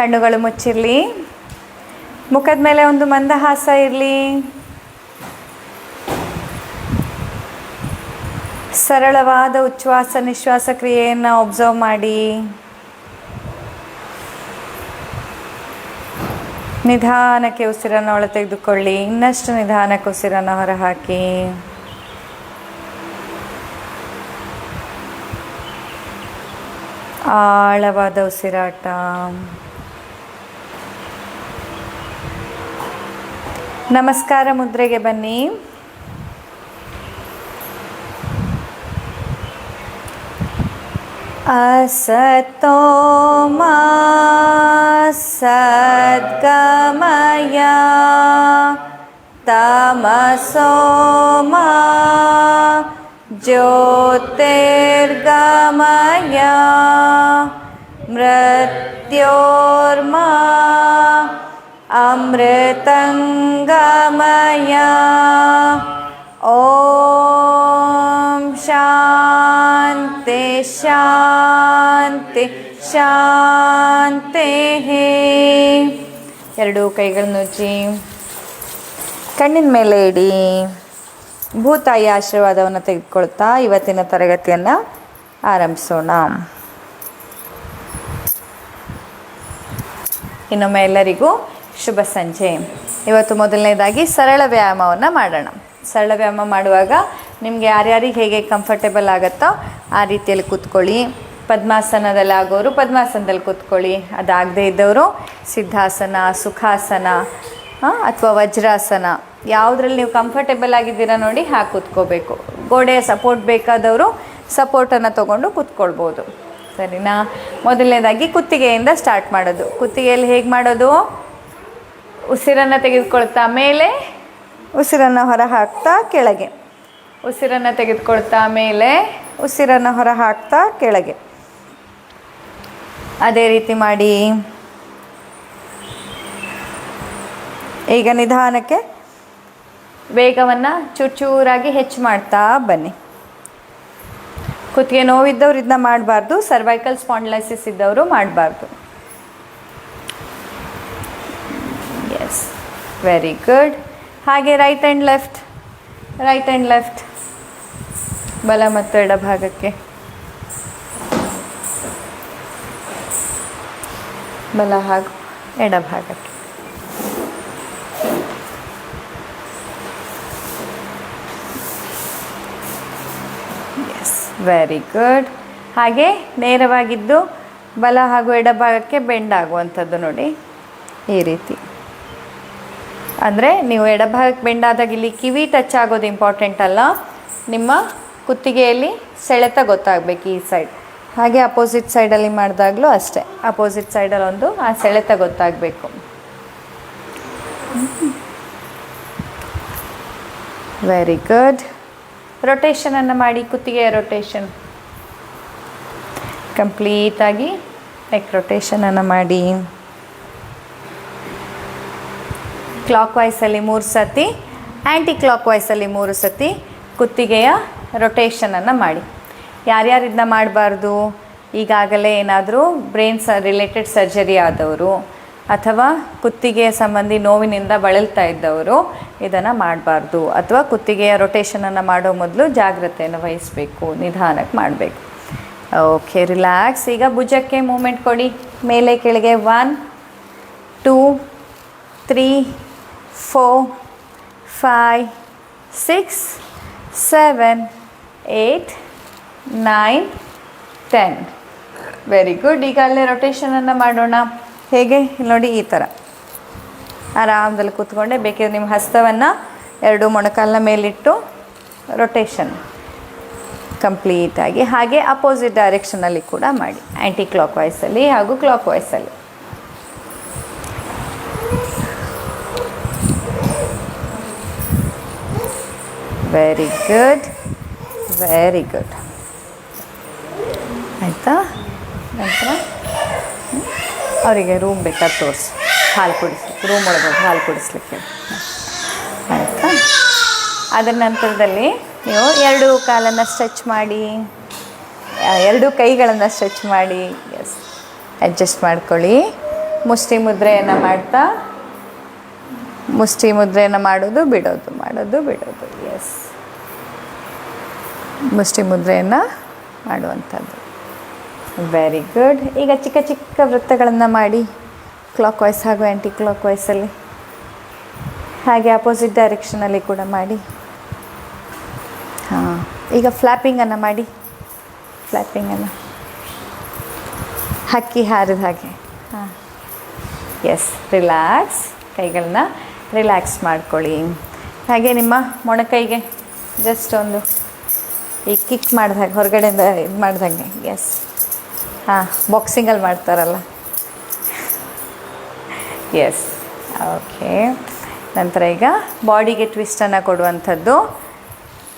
ಕಣ್ಣುಗಳು ಮುಚ್ಚಿರಲಿ. ಮುಖದ ಮೇಲೆ ಒಂದು ಮಂದಹಾಸ ಇರಲಿ. ಸರಳವಾದ ಉಚ್ಛ್ವಾಸ ನಿಶ್ವಾಸ ಕ್ರಿಯೆಯನ್ನು ಒಬ್ಸರ್ವ್ ಮಾಡಿ. ನಿಧಾನಕ್ಕೆ ಉಸಿರನ್ನು ಒಳ ತೆಗೆದುಕೊಳ್ಳಿ. ಇನ್ನಷ್ಟು ನಿಧಾನಕ್ಕೆ ಉಸಿರನ್ನು ಹೊರಹಾಕಿ. ಆಳವಾದ ಉಸಿರಾಟ. ನಮಸ್ಕಾರ ಮುದ್ರೆಗೆ ಬನ್ನಿ. असतो मा सद्गमय तमसो मा ज्योतिर्गमय मृत्योर्मा अमृतंगमय ओम शांति शांति ಶಾಂತಿ. ಎರಡು ಕೈಗಳನ್ನು ಉಜ್ಜಿ ಕಣ್ಣಿನ ಮೇಲೆ ಇಡಿ. ಭೂತಾಯಿ ಆಶೀರ್ವಾದವನ್ನು ತೆಗೆದುಕೊಳ್ತಾ ಇವತ್ತಿನ ತರಗತಿಯನ್ನು ಆರಂಭಿಸೋಣ. ಇನ್ನೊಮ್ಮೆ ಎಲ್ಲರಿಗೂ ಶುಭ ಸಂಜೆ. ಇವತ್ತು ಮೊದಲನೇದಾಗಿ ಸರಳ ವ್ಯಾಯಾಮವನ್ನು ಮಾಡೋಣ. ಸರಳ ವ್ಯಾಯಾಮ ಮಾಡುವಾಗ ನಿಮಗೆ ಯಾರ್ಯಾರಿಗೆ ಹೇಗೆ ಕಂಫರ್ಟೇಬಲ್ ಆಗುತ್ತೋ ಆ ರೀತಿಯಲ್ಲಿ ಕೂತ್ಕೊಳ್ಳಿ. ಪದ್ಮಾಸನದಲ್ಲಿ ಆಗೋರು ಪದ್ಮಾಸನದಲ್ಲಿ ಕೂತ್ಕೊಳ್ಳಿ. ಅದಾಗದೇ ಇದ್ದವರು ಸಿದ್ಧಾಸನ, ಸುಖಾಸನ ಅಥವಾ ವಜ್ರಾಸನ, ಯಾವುದ್ರಲ್ಲಿ ನೀವು ಕಂಫರ್ಟೇಬಲ್ ಆಗಿದ್ದೀರಾ ನೋಡಿ ಹಾಗೆ ಕೂತ್ಕೋಬೇಕು. ಗೋಡೆಯ ಸಪೋರ್ಟ್ ಬೇಕಾದವರು ಸಪೋರ್ಟನ್ನು ತೊಗೊಂಡು ಕೂತ್ಕೊಳ್ಬೋದು. ಸರಿನಾ? ಮೊದಲನೇದಾಗಿ ಕುತ್ತಿಗೆಯಿಂದ ಸ್ಟಾರ್ಟ್ ಮಾಡೋದು. ಕುತ್ತಿಗೆಯಲ್ಲಿ ಹೇಗೆ ಮಾಡೋದು? ಉಸಿರನ್ನು ತೆಗೆದುಕೊಳ್ತಾ ಮೇಲೆ, ಉಸಿರನ್ನು ಹೊರ ಹಾಕ್ತಾ ಕೆಳಗೆ, ಉಸಿರನ್ನು ತೆಗೆದುಕೊಳ್ತಾ ಮೇಲೆ, ಉಸಿರನ್ನು ಹೊರ ಹಾಕ್ತಾ ಕೆಳಗೆ. ಅದೇ ರೀತಿ ಮಾಡಿ. ಈಗ ನಿಧಾನಕ್ಕೆ ವೇಗವನ್ನು ಚೂರಾಗಿ ಹೆಚ್ಚು ಮಾಡ್ತಾ ಬನ್ನಿ. ಕುತ್ತಿಗೆ ನೋವಿದ್ದವ್ರು ಇದನ್ನ ಮಾಡಬಾರ್ದು. ಸರ್ವೈಕಲ್ ಸ್ಪಾಂಡಿಲೈಸಿಸ್ ಇದ್ದವರು ಮಾಡಬಾರ್ದು. Yes, very good. ಹಾಗೆ right and left, right and left, ಬಲ ಮತ್ತು ಎಡ ಭಾಗಕ್ಕೆ, ಬಲ ಹಾಗೂ ಎಡ ಭಾಗಕ್ಕೆ. Yes, very good. ಹಾಗೆ ನೇರವಾಗಿದ್ದು ಬಲ ಹಾಗೂ ಎಡ ಭಾಗಕ್ಕೆ ಬೆಂಡ್ ಆಗುವಂಥದ್ದು ನೋಡಿ, ಈ ರೀತಿ. ಅಂದರೆ ನೀವು ಎಡಭಾಗಕ್ಕೆ ಬೆಂಡಾದಾಗ ಇಲ್ಲಿ ಕಿವಿ ಟಚ್ ಆಗೋದು ಇಂಪಾರ್ಟೆಂಟ್ ಅಲ್ಲ, ನಿಮ್ಮ ಕುತ್ತಿಗೆಯಲ್ಲಿ ಸೆಳೆತ ಗೊತ್ತಾಗಬೇಕು ಈ ಸೈಡ್. ಹಾಗೆ ಅಪೋಸಿಟ್ ಸೈಡಲ್ಲಿ ಮಾಡಿದಾಗಲೂ ಅಷ್ಟೇ, ಅಪೋಸಿಟ್ ಸೈಡಲ್ಲಿ ಒಂದು ಆ ಸೆಳೆತ ಗೊತ್ತಾಗಬೇಕು. Very good. ರೊಟೇಷನನ್ನು ಮಾಡಿ. ಕುತ್ತಿಗೆಯ ರೊಟೇಷನ್ ಕಂಪ್ಲೀಟಾಗಿ ನೆಕ್ ರೊಟೇಷನನ್ನು ಮಾಡಿ. ಕ್ಲಾಕ್ ವೈಸಲ್ಲಿ 3 ಸತಿ, ಆ್ಯಂಟಿ ಕ್ಲಾಕ್ ವೈಸಲ್ಲಿ 3 ಸತಿ ಕುತ್ತಿಗೆಯ ರೊಟೇಷನನ್ನು ಮಾಡಿ. ಯಾರ್ಯಾರು ಇದನ್ನ ಮಾಡಬಾರ್ದು? ಈಗಾಗಲೇ ಏನಾದರೂ ಬ್ರೈನ್ ರಿಲೇಟೆಡ್ ಸರ್ಜರಿ ಆದವರು ಅಥವಾ ಕುತ್ತಿಗೆಯ ಸಂಬಂಧಿ ನೋವಿನಿಂದ ಬಳಲ್ತಾ ಇದ್ದವರು ಇದನ್ನು ಮಾಡಬಾರ್ದು. ಅಥವಾ ಕುತ್ತಿಗೆಯ ರೊಟೇಷನನ್ನು ಮಾಡೋ ಮೊದಲು ಜಾಗ್ರತೆಯನ್ನು ವಹಿಸಬೇಕು, ನಿಧಾನಕ್ಕೆ ಮಾಡಬೇಕು. Okay, relax. ಈಗ ಭುಜಕ್ಕೆ ಮೂಮೆಂಟ್ ಕೊಡಿ, ಮೇಲೆ ಕೆಳಗೆ. 1 2 3 4 5 6 7 8 9 10. Very good. ಈಗ ಅಲ್ಲೇ ರೊಟೇಷನನ್ನು ಮಾಡೋಣ. ಹೇಗೆ ನೋಡಿ, ಈ ಥರ ಆರಾಮದಲ್ಲಿ ಕೂತ್ಕೊಂಡೆ. ಬೇಕಿದ್ರೆ ನಿಮ್ಮ ಹಸ್ತವನ್ನು 2 ಮೊಣಕಾಲಿನ ಮೇಲಿಟ್ಟು ರೊಟೇಷನ್ ಕಂಪ್ಲೀಟಾಗಿ. ಹಾಗೆ ಅಪೋಸಿಟ್ ಡೈರೆಕ್ಷನಲ್ಲಿ ಕೂಡ ಮಾಡಿ, ಆ್ಯಂಟಿ ಕ್ಲಾಕ್ ವೈಸಲ್ಲಿ ಹಾಗೂ ಕ್ಲಾಕ್ ವೈಸಲ್ಲಿ. Very good, very good. ಆಯಿತಾ? ನಂತರ ಅವರಿಗೆ ರೂಮ್ ಬೇಕಾದ್ರೆ ತೋರಿಸಿ, ಹಾಲು ಕುಡಿಸ್ಲಿಕ್ಕೆ, ರೂಮ್ ಒಳಗೆ ಹಾಲು ಕುಡಿಸ್ಲಿಕ್ಕೆ. ಆಯಿತಾ? ಅದರ ನಂತರದಲ್ಲಿ ನೀವು 2 ಕಾಲನ್ನು ಸ್ಟ್ರೆಚ್ ಮಾಡಿ, 2 ಕೈಗಳನ್ನು ಸ್ಟ್ರೆಚ್ ಮಾಡಿ. ಎಸ್, ಅಡ್ಜಸ್ಟ್ ಮಾಡ್ಕೊಳ್ಳಿ. ಮುಷ್ಟಿ ಮುದ್ರೆಯನ್ನು ಮಾಡ್ತಾ ಮುಷ್ಟಿ ಮುದ್ರೆಯನ್ನು ಮಾಡೋದು ಬಿಡೋದು. ಎಸ್, ಮುಷ್ಟಿ ಮುದ್ರೆಯನ್ನು ಮಾಡುವಂಥದ್ದು. Very good. ಈಗ ಚಿಕ್ಕ ಚಿಕ್ಕ ವೃತ್ತಗಳನ್ನು ಮಾಡಿ, ಕ್ಲಾಕ್ ವೈಸ್ ಹಾಗೂ ಆ್ಯಂಟಿ ಕ್ಲಾಕ್ ವೈಸಲ್ಲಿ, ಹಾಗೆ ಅಪೋಸಿಟ್ ಡೈರೆಕ್ಷನಲ್ಲಿ ಕೂಡ ಮಾಡಿ. ಹಾಂ, ಈಗ ಫ್ಲ್ಯಾಪಿಂಗನ್ನು ಮಾಡಿ. ಹಕ್ಕಿ ಹಾರಿದ ಹಾಗೆ. ಹಾಂ, ಎಸ್. ರಿಲ್ಯಾಕ್ಸ್, ಕೈಗಳನ್ನ ರಿಲ್ಯಾಕ್ಸ್ ಮಾಡ್ಕೊಳ್ಳಿ. ಹಾಗೆ ನಿಮ್ಮ ಮೊಣಕೈಗೆ ಜಸ್ಟ್ ಒಂದು ಈ ಕಿಕ್ ಮಾಡಿದಾಗ, ಹೊರಗಡೆಯಿಂದ ಇದು ಮಾಡ್ದಂಗೆ. ಎಸ್. ಹಾಂ, ಬಾಕ್ಸಿಂಗಲ್ಲಿ ಮಾಡ್ತಾರಲ್ಲ. Yes, okay. ನಂತರ ಈಗ ಬಾಡಿಗೆ ಟ್ವಿಸ್ಟನ್ನು ಕೊಡುವಂಥದ್ದು.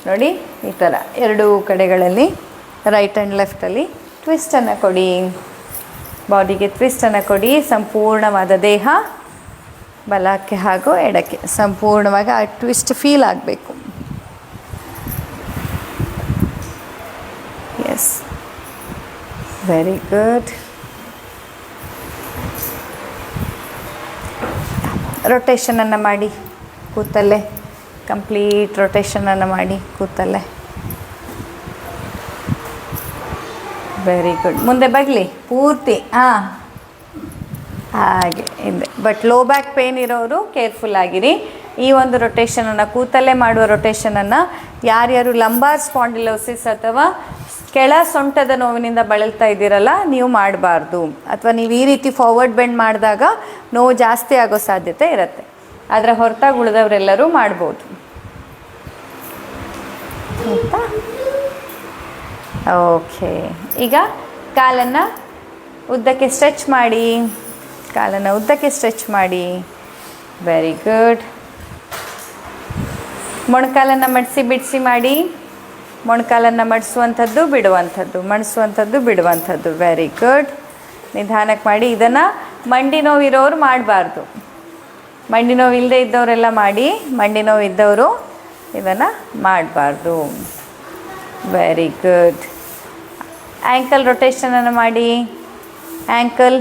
ನೋಡಿ, ಈ ಥರ ಎರಡೂ ಕಡೆಗಳಲ್ಲಿ, ರೈಟ್ ಆ್ಯಂಡ್ ಲೆಫ್ಟಲ್ಲಿ ಟ್ವಿಸ್ಟನ್ನು ಕೊಡಿ. ಬಾಡಿಗೆ ಟ್ವಿಸ್ಟನ್ನು ಕೊಡಿ. ಸಂಪೂರ್ಣವಾದ ದೇಹ ಬಲಕ್ಕೆ ಹಾಗೂ ಎಡಕ್ಕೆ ಸಂಪೂರ್ಣವಾಗಿ ಆ ಟ್ವಿಸ್ಟ್ ಫೀಲ್ ಆಗಬೇಕು. Yes, very good. ರೊಟೇಷನನ್ನು ಮಾಡಿ ಕೂತಲ್ಲೇ, ಕಂಪ್ಲೀಟ್ ರೊಟೇಷನನ್ನು ಮಾಡಿ ಕೂತಲ್ಲೇ. Very good. ಮುಂದೆ ಬರಲಿ ಪೂರ್ತಿ. ಹಾಂ, ಹಾಗೆ ಹಿಂದೆ. ಬಟ್ ಲೋ ಬ್ಯಾಕ್ ಪೇನ್ ಇರೋರು ಕೇರ್ಫುಲ್ ಆಗಿರಿ. ಈ ಒಂದು ರೊಟೇಷನನ್ನು, ಕೂತಲ್ಲೇ ಮಾಡುವ ರೊಟೇಷನನ್ನು ಯಾರ್ಯಾರು ಲಂಬಾರ್ ಸ್ಪಾಂಡಿಲೋಸಿಸ್ ಅಥವಾ ಕೆಳ ಸೊಂಟದ ನೋವಿನಿಂದ ಬಳಲ್ತಾ ಇದ್ದೀರಲ್ಲ, ನೀವು ಮಾಡಬಾರ್ದು. ಅಥವಾ ನೀವು ಈ ರೀತಿ ಫಾರ್ವರ್ಡ್ ಬೆಂಡ್ ಮಾಡಿದಾಗ ನೋವು ಜಾಸ್ತಿ ಆಗೋ ಸಾಧ್ಯತೆ ಇರುತ್ತೆ. ಅದರ ಹೊರತಾಗಿ ಉಳಿದವರೆಲ್ಲರೂ ಮಾಡ್ಬೋದು. ಆಯಿತಾ? ಓಕೆ. ಈಗ ಕಾಲನ್ನು ಉದ್ದಕ್ಕೆ ಸ್ಟ್ರೆಚ್ ಮಾಡಿ. Very good. ಮೊಣಕಾಲನ್ನು ಮಡಿಸಿ ಬಿಡಿಸಿ ಮಾಡಿ. ಮೊಣಕಾಲನ್ನು ಮಡಿಸುವಂಥದ್ದು ಬಿಡುವಂಥದ್ದು. Very good. ನಿಧಾನಕ್ಕೆ ಮಾಡಿ. ಇದನ್ನು ಮಂಡಿ ನೋವು ಇರೋರು ಮಾಡಬಾರ್ದು. ಮಂಡಿ ನೋವು ಇಲ್ಲದೆ ಇದ್ದವರೆಲ್ಲ ಮಾಡಿ, ಮಂಡಿ ನೋವು ಇದ್ದವರು ಇದನ್ನು ಮಾಡಬಾರ್ದು. Very good. ಆ್ಯಂಕಲ್ ರೊಟೇಷನನ್ನು ಮಾಡಿ. ಆ್ಯಂಕಲ್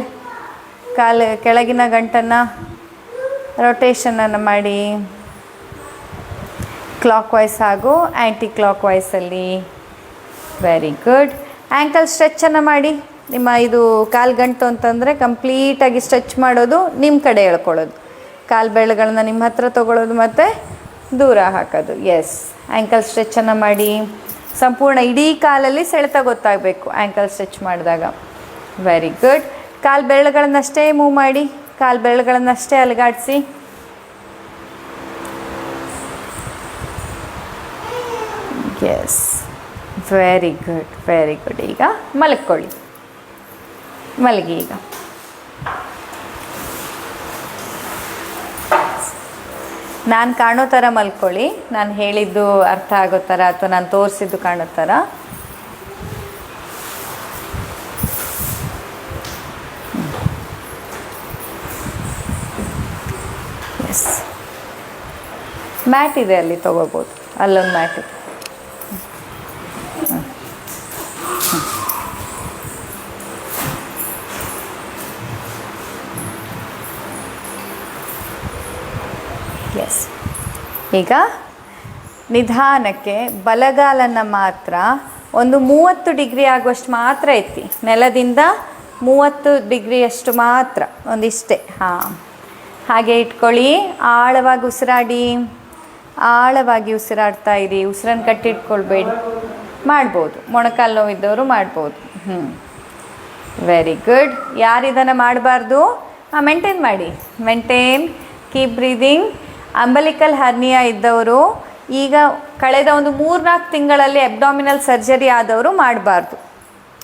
ಕೆಳಗಿನ ಗಂಟನ್ನು ರೊಟೇಷನನ್ನು ಮಾಡಿ, ಕ್ಲಾಕ್ ವೈಸ್ ಹಾಗೂ ಆ್ಯಂಟಿ ಕ್ಲಾಕ್ ವೈಸಲ್ಲಿ. Very good. ಆ್ಯಂಕಲ್ ಸ್ಟ್ರೆಚ್ಚನ್ನು ಮಾಡಿ. ನಿಮ್ಮ ಇದು ಕಾಲು ಗಂಟು ಅಂತಂದರೆ ಕಂಪ್ಲೀಟಾಗಿ ಸ್ಟ್ರೆಚ್ ಮಾಡೋದು, ನಿಮ್ಮ ಕಡೆ ಎಳ್ಕೊಳ್ಳೋದು, ಕಾಲು ಬೆರಳುಗಳನ್ನ ನಿಮ್ಮ ಹತ್ರ ತೊಗೊಳ್ಳೋದು ಮತ್ತು ದೂರ ಹಾಕೋದು. ಎಸ್, ಆ್ಯಂಕಲ್ ಸ್ಟ್ರೆಚ್ಚನ್ನು ಮಾಡಿ. ಸಂಪೂರ್ಣ ಇಡೀ ಕಾಲಲ್ಲಿ ಸೆಳೆತ ಗೊತ್ತಾಗಬೇಕು ಆ್ಯಂಕಲ್ ಸ್ಟ್ರೆಚ್ ಮಾಡಿದಾಗ. Very good. ಕಾಲು ಬೆರಳುಗಳನ್ನಷ್ಟೇ ಮೂವ್ ಮಾಡಿ, ಕಾಲು ಬೆರಳುಗಳನ್ನಷ್ಟೇ ಅಲುಗಾಡಿಸಿ. Yes, very good. ಈಗ ಮಲಗ್ಕೊಳ್ಳಿ. ಮಲಗಿ. ಈಗ ನಾನು ಕಾಣೋ ಥರ ಮಲ್ಕೊಳ್ಳಿ. ನಾನು ಹೇಳಿದ್ದು ಅರ್ಥ ಆಗೋ ಥರ ಅಥವಾ ನಾನು ತೋರಿಸಿದ್ದು ಕಾಣೋ ಥರ. ಎಸ್, ಮ್ಯಾಟ್ ಇದೆ, ಅಲ್ಲಿ ತೊಗೋಬೋದು. ಅಲ್ಲೊಂದು ಮ್ಯಾಟ್ ಇದೆ. ಎಸ್. ಈಗ ನಿಧಾನಕ್ಕೆ ಬಲಗಾಲನ್ನು ಮಾತ್ರ ಒಂದು 30 ಡಿಗ್ರಿ ಆಗುವಷ್ಟು ಮಾತ್ರ ಎತ್ತಿ, ನೆಲದಿಂದ 30 ಡಿಗ್ರಿಯಷ್ಟು ಮಾತ್ರ, ಒಂದಿಷ್ಟೇ. ಹಾಂ, ಹಾಗೆ ಇಟ್ಕೊಳ್ಳಿ. ಆಳವಾಗಿ ಉಸಿರಾಡ್ತಾ ಇರಿ. ಉಸಿರನ್ನು ಕಟ್ಟಿಟ್ಕೊಳ್ಬೇಡಿ. ಮಾಡ್ಬೋದು, ಮೊಣಕಾಲು ನೋವಿದ್ದವರು ಮಾಡ್ಬೋದು. Very good. ಯಾರಿದನ್ನು ಮಾಡಬಾರ್ದು, ಮೇಂಟೈನ್ ಮಾಡಿ. Keep breathing. ಅಂಬಲಿಕಲ್ ಹರ್ನಿಯಾ ಇದ್ದವರು, ಈಗ ಕಳೆದ ಒಂದು 3-4 ತಿಂಗಳಲ್ಲಿ ಅಬ್ಡಾಮಿನಲ್ ಸರ್ಜರಿ ಆದವರು ಮಾಡಬಾರ್ದು.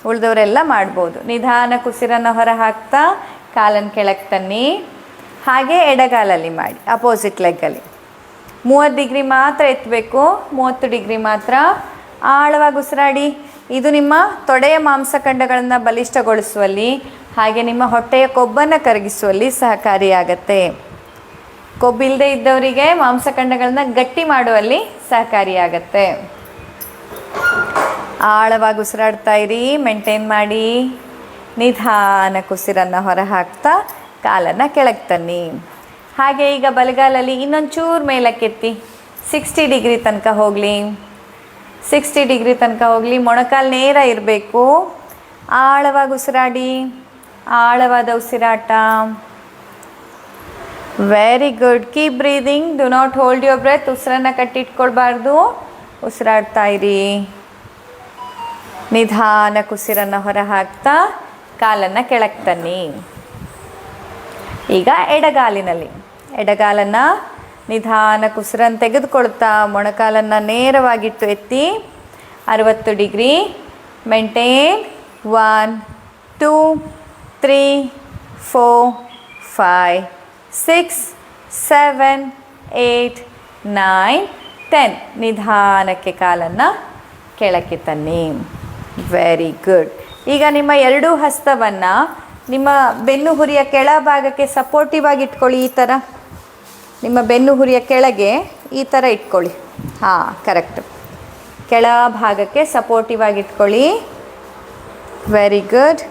ಉಳಿದವರೆಲ್ಲ ಮಾಡ್ಬೋದು. ನಿಧಾನಕ್ಕೆ ಉಸಿರನ್ನು ಹೊರ ಹಾಕ್ತಾ ಕಾಲನ್ನು ಕೆಳಗೆ ತನ್ನಿ. ಹಾಗೆ ಎಡಗಾಲಲ್ಲಿ ಮಾಡಿ, ಅಪೋಸಿಟ್ ಲೆಗ್ಗಲ್ಲಿ 30 ಡಿಗ್ರಿ ಮಾತ್ರ ಎತ್ತಬೇಕು. 30 ಡಿಗ್ರಿ ಮಾತ್ರ. ಆಳವಾಗಿ ಉಸಿರಾಡಿ. ಇದು ನಿಮ್ಮ ತೊಡೆಯ ಮಾಂಸಖಂಡಗಳನ್ನು ಬಲಿಷ್ಠಗೊಳಿಸುವಲ್ಲಿ, ಹಾಗೆ ನಿಮ್ಮ ಹೊಟ್ಟೆಯ ಕೊಬ್ಬನ್ನು ಕರಗಿಸುವಲ್ಲಿ ಸಹಕಾರಿಯಾಗತ್ತೆ. ಕೊಬ್ಬಿಲ್ಲದೆ ಇದ್ದವರಿಗೆ ಮಾಂಸಖಂಡಗಳನ್ನ ಗಟ್ಟಿ ಮಾಡುವಲ್ಲಿ ಸಹಕಾರಿಯಾಗತ್ತೆ. ಆಳವಾಗಿ ಉಸಿರಾಡ್ತಾ ಇರಿ. ಮೇಂಟೈನ್ ಮಾಡಿ. ನಿಧಾನಕ್ಕೆ ಉಸಿರನ್ನು ಹೊರ ಹಾಕ್ತಾ ಕಾಲನ್ನು ಕೆಳಗೆ ತನ್ನಿ. ಹಾಗೆ ಈಗ ಬಲಗಾಲಲ್ಲಿ ಇನ್ನೊಂದು ಚೂರು ಮೇಲಕ್ಕೆತ್ತಿ 60 ಡಿಗ್ರಿ ತನಕ ಹೋಗಲಿ. 60 ಡಿಗ್ರಿ ತನಕ ಹೋಗಲಿ. ಮೊಣಕಾಲು ನೇರ ಇರಬೇಕು. ಆಳವಾಗಿ ಉಸಿರಾಡಿ. ಆಳವಾದ ಉಸಿರಾಟ. Very good. Keep breathing. Do not hold your breath. ಉಸಿರನ್ನು ಕಟ್ಟಿಟ್ಕೊಳ್ಬಾರ್ದು. ಉಸಿರಾಡ್ತಾ ಇರಿ. ನಿಧಾನಕ್ಕೆ ಉಸಿರನ್ನು ಹೊರ ಹಾಕ್ತಾ ಕಾಲನ್ನು ಕೆಳಗೆ ತನ್ನಿ. ಈಗ ಎಡಗಾಲನ್ನು ನಿಧಾನಕ್ಕೆ ಉಸಿರನ್ನು ತೆಗೆದುಕೊಳ್ತಾ ಮೊಣಕಾಲನ್ನು ನೇರವಾಗಿಟ್ಟು ಎತ್ತಿ 60 ಡಿಗ್ರಿ. ಮೇಂಟೈನ್. 1 2 3 4 5 6 7 8 9 10. ನಿಧಾನಕ್ಕೆ ಕಾಲನ್ನು ಕೆಳಕ್ಕೆ ತನ್ನಿ. Very good. ಈಗ ನಿಮ್ಮ ಎರಡೂ ಹಸ್ತವನ್ನು ನಿಮ್ಮ ಬೆನ್ನು ಹುರಿಯ ಕೆಳಭಾಗಕ್ಕೆ ಸಪೋರ್ಟಿವ್ ಆಗಿ ಇಟ್ಕೊಳ್ಳಿ. ಈ ಥರ ನಿಮ್ಮ ಬೆನ್ನು ಹುರಿಯ ಕೆಳಗೆ ಈ ಥರ ಇಟ್ಕೊಳ್ಳಿ. ಹಾಂ, ಕರೆಕ್ಟ್. ಕೆಳಭಾಗಕ್ಕೆ ಸಪೋರ್ಟಿವ್ ಆಗಿ ಇಟ್ಕೊಳ್ಳಿ. Very good.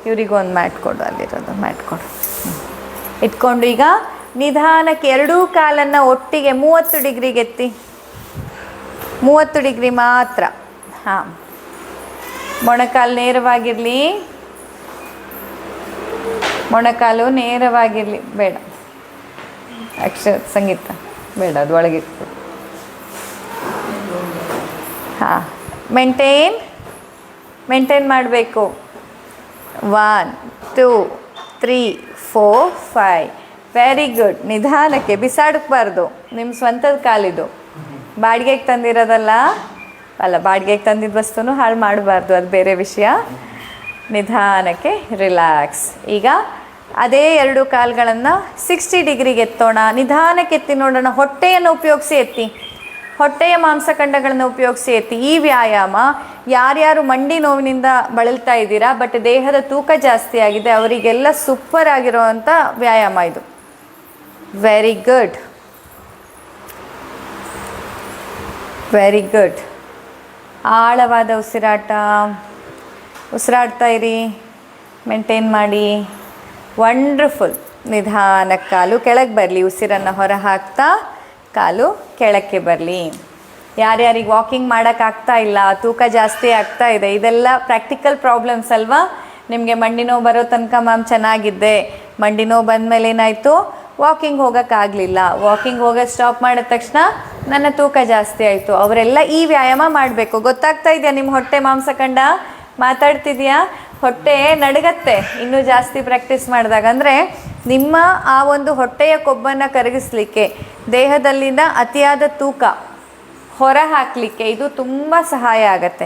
ಇವರಿಗೊಂದು ಮ್ಯಾಟ್ ಕೊಡು, ಅಲ್ಲಿರೋದು ಮ್ಯಾಟ್ ಕೊಡು. ಇಟ್ಕೊಂಡು ಈಗ ನಿಧಾನಕ್ಕೆ ಎರಡೂ ಕಾಲನ್ನು ಒಟ್ಟಿಗೆ 30 ಡಿಗ್ರಿಗೆ ಎತ್ತಿ. 30 ಡಿಗ್ರಿ ಮಾತ್ರ. ಹಾಂ, ಮೊಣಕಾಲು ನೇರವಾಗಿರಲಿ. ಮೊಣಕಾಲು ನೇರವಾಗಿರಲಿ. ಬೇಡ ಸಂಗೀತ ಬೇಡ, ಅದು ಒಳಗಿಟ್ಟು. ಹಾಂ, ಮೇಂಟೈನ್ ಮಾಡಬೇಕು. 1 2 3 4 5. Very good. ನಿಧಾನಕ್ಕೆ ಬಿಸಾಡಕ್ಬಾರ್ದು. ನಿಮ್ಮ ಸ್ವಂತದ ಕಾಲಿದು. ಬಾಡಿಗೆಗೆ ತಂದಿರೋದಲ್ಲ. ಬಾಡಿಗೆಗೆ ತಂದಿದ್ದ ವಸ್ತುನೂ ಹಾಳು ಮಾಡಬಾರ್ದು, ಅದು ಬೇರೆ ವಿಷಯ. ನಿಧಾನಕ್ಕೆ ರಿಲ್ಯಾಕ್ಸ್. ಈಗ ಅದೇ ಎರಡು ಕಾಲುಗಳನ್ನು 60 ಡಿಗ್ರಿಗೆ ಎತ್ತೋಣ. ನಿಧಾನಕ್ಕೆ ಎತ್ತಿ ನೋಡೋಣ. ಹೊಟ್ಟೆಯನ್ನು ಉಪಯೋಗಿಸಿ ಎತ್ತಿ. ಹೊಟ್ಟೆಯ ಮಾಂಸಖಂಡಗಳನ್ನು ಉಪಯೋಗಿಸಿ ಎತ್ತಿ. ಈ ವ್ಯಾಯಾಮ ಯಾರ್ಯಾರು ಮಂಡಿ ನೋವಿನಿಂದ ಬಳಲ್ತಾ ಇದ್ದೀರಾ ಬಟ್ ದೇಹದ ತೂಕ ಜಾಸ್ತಿ ಆಗಿದೆ ಅವರಿಗೆಲ್ಲ ಸೂಪರ್ ಆಗಿರೋವಂಥ ವ್ಯಾಯಾಮ ಇದು. Very good. Very good. ಆಳವಾದ ಉಸಿರಾಡ್ತಾ ಇರಿ. ಮೇಂಟೈನ್ ಮಾಡಿ. ವಂಡರ್ಫುಲ್. ನಿಧಾನಕ್ಕೆ ಕಾಲು ಕೆಳಗೆ ಬರಲಿ. ಉಸಿರನ್ನು ಹೊರ ಹಾಕ್ತಾ ಕಾಲು ಕೆಳಕ್ಕೆ ಬರಲಿ. ಯಾರ್ಯಾರಿಗೆ ವಾಕಿಂಗ್ ಮಾಡೋಕ್ಕಾಗ್ತಾ ಇಲ್ಲ, ತೂಕ ಜಾಸ್ತಿ ಆಗ್ತಾ ಇದೆ, ಇದೆಲ್ಲ ಪ್ರಾಕ್ಟಿಕಲ್ ಪ್ರಾಬ್ಲಮ್ಸ್ ಅಲ್ವಾ. ನಿಮಗೆ ಮಂಡಿ ನೋವು ಬರೋ ತನಕ ಮ್ಯಾಮ್ ಚೆನ್ನಾಗಿದ್ದೆ, ಮಂಡಿ ನೋವು ಬಂದಮೇಲೆ ಏನಾಯಿತು, ವಾಕಿಂಗ್ ಹೋಗೋಕ್ಕಾಗಲಿಲ್ಲ, ವಾಕಿಂಗ್ ಹೋಗೋದು ಸ್ಟಾಪ್ ಮಾಡಿದ ತಕ್ಷಣ ನನ್ನ ತೂಕ ಜಾಸ್ತಿ ಆಯಿತು. ಅವರೆಲ್ಲ ಈ ವ್ಯಾಯಾಮ ಮಾಡಬೇಕು. ಗೊತ್ತಾಗ್ತಾ ಇದೆಯಾ? ನಿಮ್ಮ ಹೊಟ್ಟೆ ಮಾಂಸಖಂಡ ಮಾತಾಡ್ತಿದೆಯಾ? ಹೊಟ್ಟೆ ನಡಗತ್ತೆ ಇನ್ನೂ ಜಾಸ್ತಿ ಪ್ರಾಕ್ಟೀಸ್ ಮಾಡಿದಾಗ. ಅಂದರೆ ನಿಮ್ಮ ಆ ಒಂದು ಹೊಟ್ಟೆಯ ಕೊಬ್ಬನ್ನು ಕರಗಿಸ್ಲಿಕ್ಕೆ, ದೇಹದಲ್ಲಿನ ಅತಿಯಾದ ತೂಕ ಹೊರ ಹಾಕಲಿಕ್ಕೆ ಇದು ತುಂಬ ಸಹಾಯ ಆಗುತ್ತೆ.